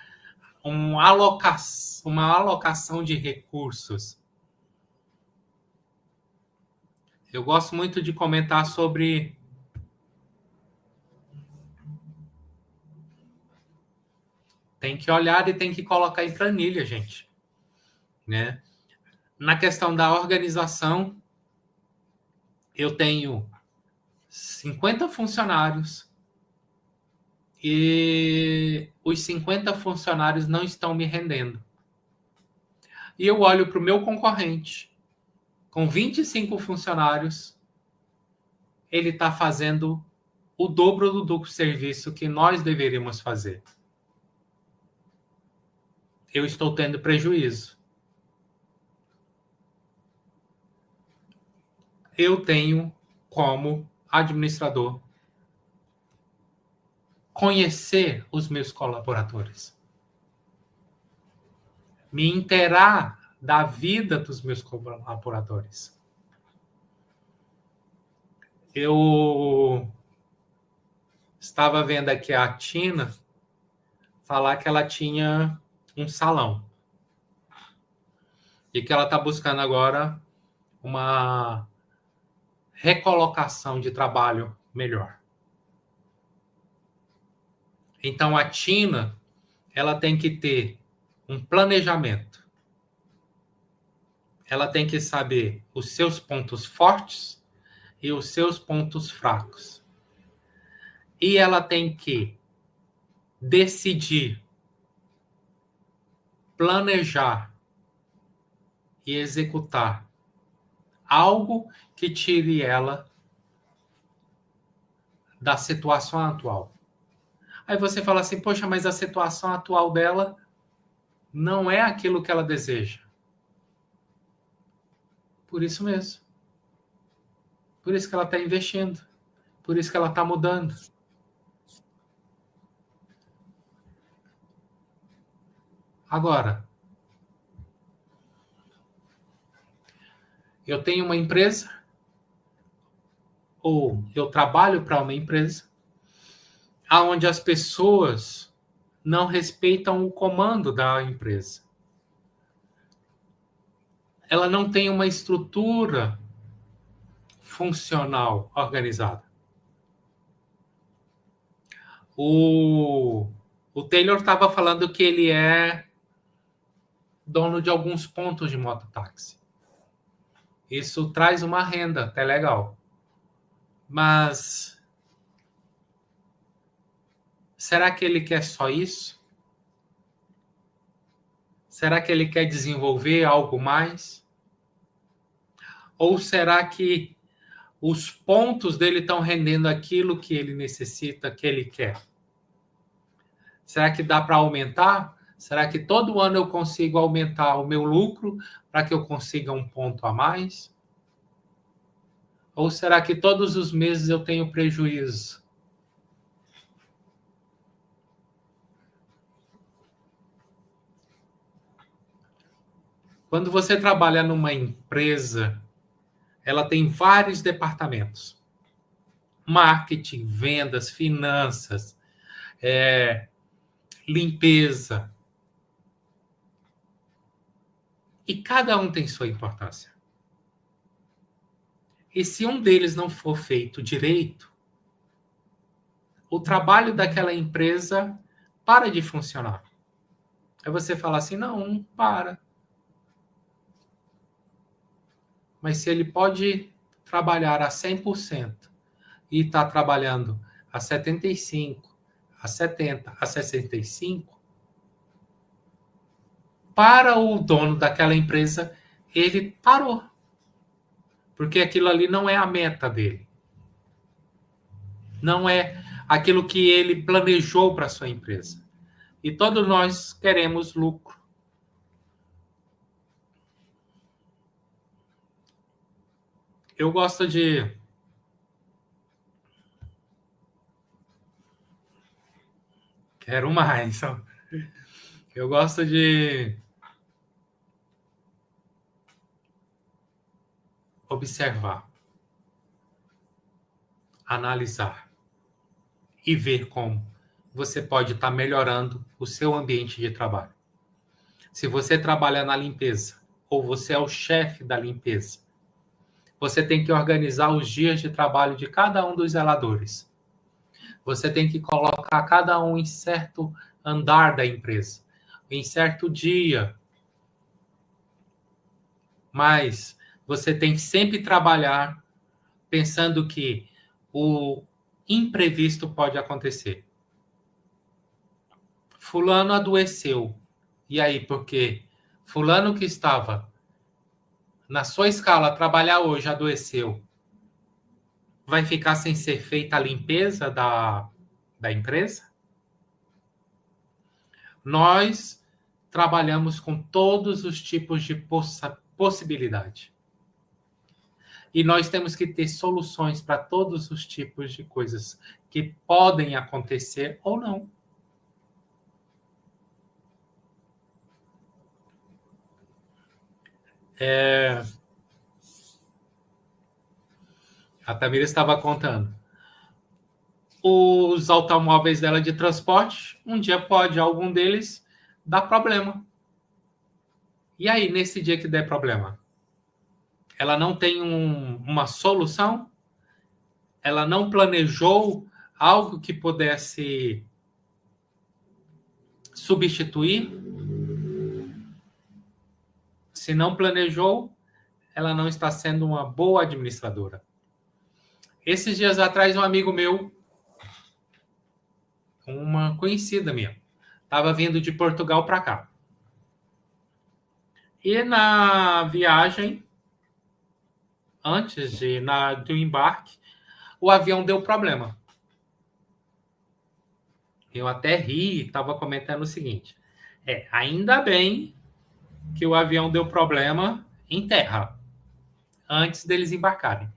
alocação de recursos. Eu gosto muito de comentar sobre tem que olhar e tem que colocar em planilha, gente. Né? Na questão da organização, eu tenho 50 funcionários e os 50 funcionários não estão me rendendo. E eu olho para o meu concorrente, com 25 funcionários, ele está fazendo o dobro do serviço que nós deveríamos fazer. Eu estou tendo prejuízo. Eu tenho, como administrador, conhecer os meus colaboradores. Me inteirar da vida dos meus colaboradores. Eu estava vendo aqui a Tina falar que ela tinha um salão e que ela está buscando agora uma recolocação de trabalho melhor. Então, a Tina, ela tem que ter um planejamento. Ela tem que saber os seus pontos fortes e os seus pontos fracos. E ela tem que decidir, planejar e executar algo que tire ela da situação atual. Aí você fala assim, poxa, mas a situação atual dela não é aquilo que ela deseja. Por isso mesmo. Por isso que ela está investindo. Por isso que ela está mudando. Agora, eu tenho uma empresa, ou eu trabalho para uma empresa, onde as pessoas não respeitam o comando da empresa. Ela não tem uma estrutura funcional organizada. O Taylor estava falando que ele é dono de alguns pontos de mototáxi. Isso traz uma renda, até legal. Mas será que ele quer só isso? Será que ele quer desenvolver algo mais? Ou será que os pontos dele estão rendendo aquilo que ele necessita, que ele quer? Será que dá para aumentar? Será que todo ano eu consigo aumentar o meu lucro para que eu consiga um ponto a mais? Ou será que todos os meses eu tenho prejuízo? Quando você trabalha numa empresa, ela tem vários departamentos. Marketing, vendas, finanças, limpeza. E cada um tem sua importância. E se um deles não for feito direito, o trabalho daquela empresa para de funcionar. Aí você fala assim, não para. Mas se ele pode trabalhar a 100% e está trabalhando a 75%, a 70%, a 65%, para o dono daquela empresa, ele parou. Porque aquilo ali não é a meta dele. Não é aquilo que ele planejou para a sua empresa. E todos nós queremos lucro. Eu gosto de... Quero mais. Eu gosto de observar, analisar e ver como você pode estar melhorando o seu ambiente de trabalho. Se você trabalha na limpeza ou você é o chefe da limpeza, você tem que organizar os dias de trabalho de cada um dos zeladores. Você tem que colocar cada um em certo andar da empresa, em certo dia. Mas você tem que sempre trabalhar pensando que o imprevisto pode acontecer. Fulano adoeceu. E aí, porque fulano que estava na sua escala trabalhar hoje adoeceu, vai ficar sem ser feita a limpeza da empresa? Nós trabalhamos com todos os tipos de possibilidade. E nós temos que ter soluções para todos os tipos de coisas que podem acontecer ou não. A Tamira estava contando. Os automóveis dela de transporte, um dia pode algum deles dar problema. E aí, nesse dia que der problema? Ela não tem uma solução? Ela não planejou algo que pudesse substituir? Se não planejou, ela não está sendo uma boa administradora. Esses dias atrás, um amigo meu, uma conhecida minha, estava vindo de Portugal para cá. E na viagem, antes do embarque, o avião deu problema. Eu até ri e estava comentando o seguinte: ainda bem que o avião deu problema em terra. antes deles embarcarem.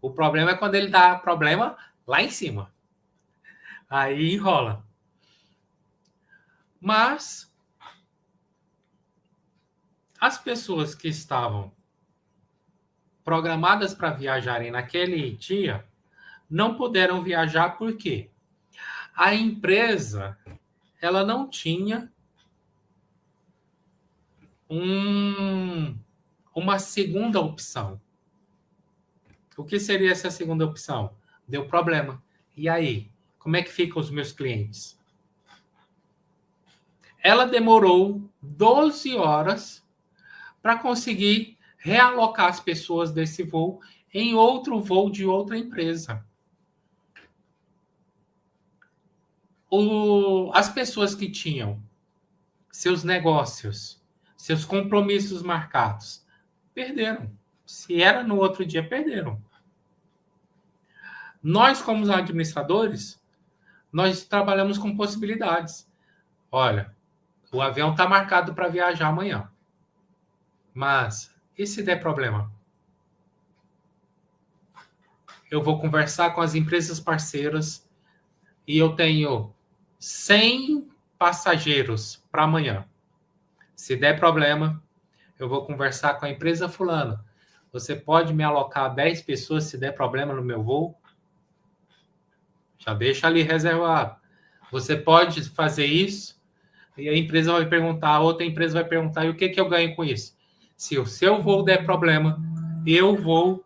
O problema é quando ele dá problema lá em cima. Aí enrola. Mas as pessoas que estavam programadas para viajarem naquele dia não puderam viajar porque a empresa ela não tinha uma segunda opção. O que seria essa segunda opção? Deu problema. E aí? Como é que ficam os meus clientes? Ela demorou 12 horas para conseguir realocar as pessoas desse voo em outro voo de outra empresa. As pessoas que tinham seus negócios, seus compromissos marcados, perderam. Se era no outro dia, perderam. Nós, como administradores, nós trabalhamos com possibilidades. Olha, o avião está marcado para viajar amanhã. Mas, e se der problema? Eu vou conversar com as empresas parceiras e eu tenho 100 passageiros para amanhã. Se der problema, eu vou conversar com a empresa fulana. Você pode me alocar 10 pessoas se der problema no meu voo? Já deixa ali reservado. Você pode fazer isso? E a empresa vai perguntar, a outra empresa vai perguntar, e o que eu ganho com isso? Se o seu voo der problema, eu vou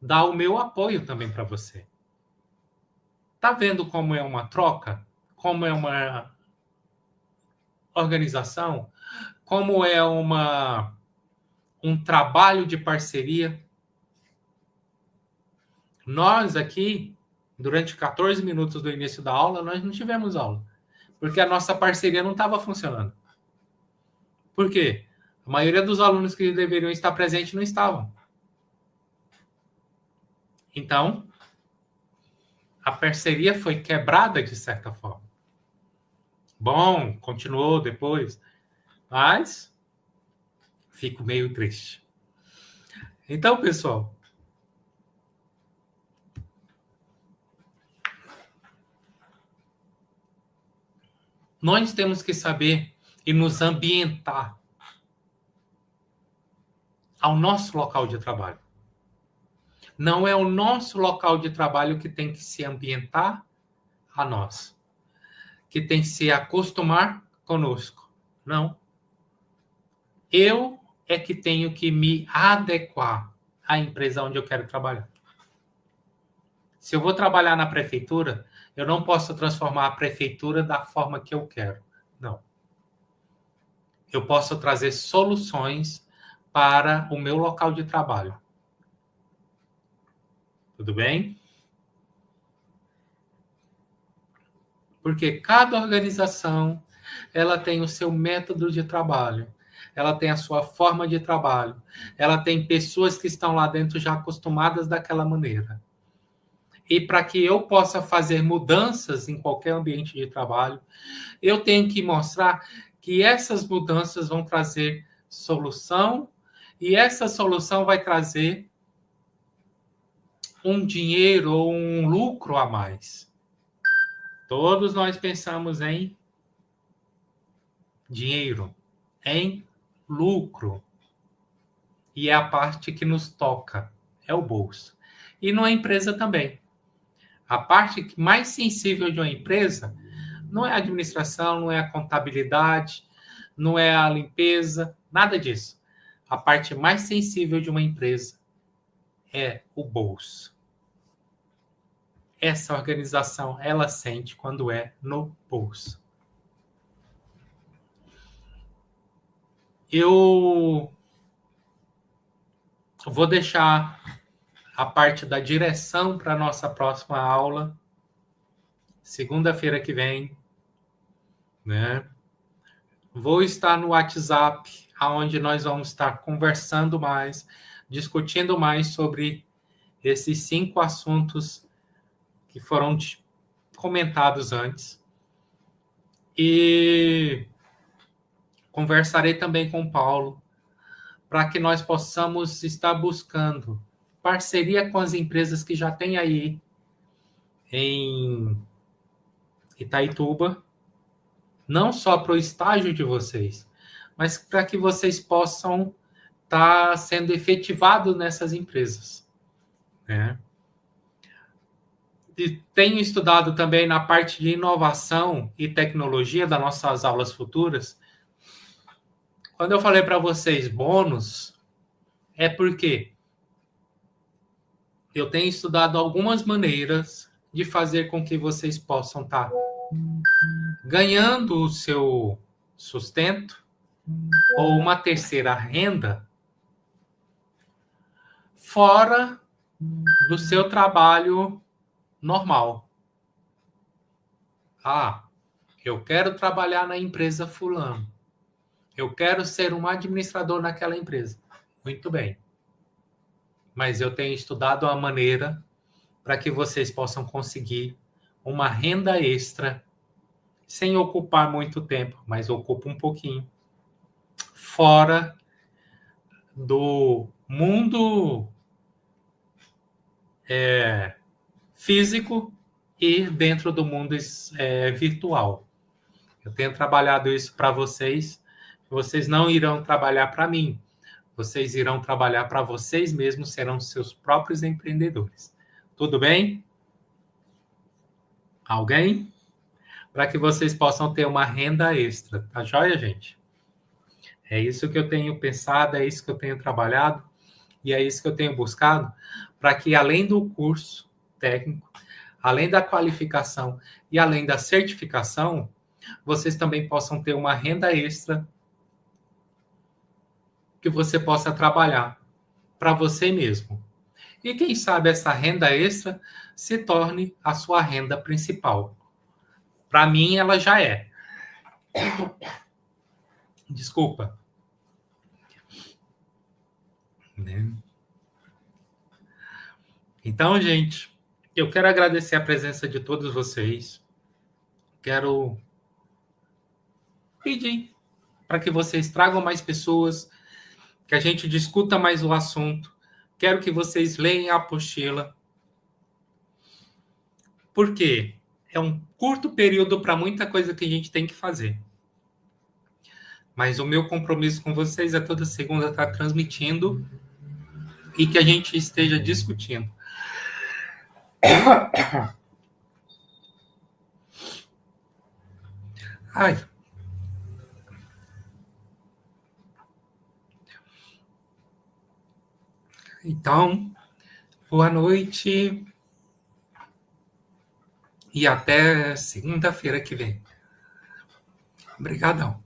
dar o meu apoio também para você. Tá vendo como é uma troca? Como é uma organização? Como é um trabalho de parceria? Nós aqui, durante 14 minutos do início da aula, nós não tivemos aula. Porque a nossa parceria não estava funcionando. Por quê? A maioria dos alunos que deveriam estar presentes não estavam. Então, a parceria foi quebrada de certa forma. Bom, continuou depois, mas fico meio triste. Então, pessoal, nós temos que saber e nos ambientar ao nosso local de trabalho. Não é o nosso local de trabalho que tem que se ambientar a nós, que tem que se acostumar conosco. Não. Eu é que tenho que me adequar à empresa onde eu quero trabalhar. Se eu vou trabalhar na prefeitura, eu não posso transformar a prefeitura da forma que eu quero. Não. Eu posso trazer soluções para o meu local de trabalho. Tudo bem? Porque cada organização, ela tem o seu método de trabalho, ela tem a sua forma de trabalho, ela tem pessoas que estão lá dentro já acostumadas daquela maneira. E para que eu possa fazer mudanças em qualquer ambiente de trabalho, eu tenho que mostrar que essas mudanças vão trazer solução e essa solução vai trazer um dinheiro ou um lucro a mais. Todos nós pensamos em dinheiro, em lucro. E é a parte que nos toca, é o bolso. E numa empresa também. A parte mais sensível de uma empresa não é a administração, não é a contabilidade, não é a limpeza, nada disso. A parte mais sensível de uma empresa é o bolso. Essa organização, ela sente quando é no bolso. Eu vou deixar a parte da direção para a nossa próxima aula, segunda-feira que vem, né? Vou estar no WhatsApp, onde nós vamos estar conversando mais, discutindo mais sobre esses 5 assuntos que foram comentados antes. E Conversarei também com o Paulo, para que nós possamos estar buscando parceria com as empresas que já tem aí em Itaituba, não só para o estágio de vocês, mas para que vocês possam estar sendo efetivados nessas empresas, né? E tenho estudado também na parte de inovação e tecnologia das nossas aulas futuras. Quando eu falei para vocês bônus, é porque eu tenho estudado algumas maneiras de fazer com que vocês possam estar ganhando o seu sustento ou uma terceira renda fora do seu trabalho normal. Ah, eu quero trabalhar na empresa fulano. Eu quero ser um administrador naquela empresa. Muito bem. Mas eu tenho estudado a maneira para que vocês possam conseguir uma renda extra sem ocupar muito tempo, mas ocupa um pouquinho, fora do mundo físico e dentro do mundo virtual. Eu tenho trabalhado isso para vocês. Vocês não irão trabalhar para mim. Vocês irão trabalhar para vocês mesmos, serão seus próprios empreendedores. Tudo bem? Alguém? Para que vocês possam ter uma renda extra. Tá joia, gente? É isso que eu tenho pensado, é isso que eu tenho trabalhado e é isso que eu tenho buscado para que, além do curso técnico, além da qualificação e além da certificação, vocês também possam ter uma renda extra que você possa trabalhar para você mesmo. E quem sabe essa renda extra se torne a sua renda principal. Para mim, ela já é. Desculpa. Então, gente, eu quero agradecer a presença de todos vocês. Quero pedir para que vocês tragam mais pessoas, que a gente discuta mais o assunto. Quero que vocês leiam a apostila. Por quê? É um curto período para muita coisa que a gente tem que fazer. Mas o meu compromisso com vocês é toda segunda estar transmitindo e que a gente esteja discutindo. Ai. Então, boa noite e até segunda-feira que vem. Obrigadão.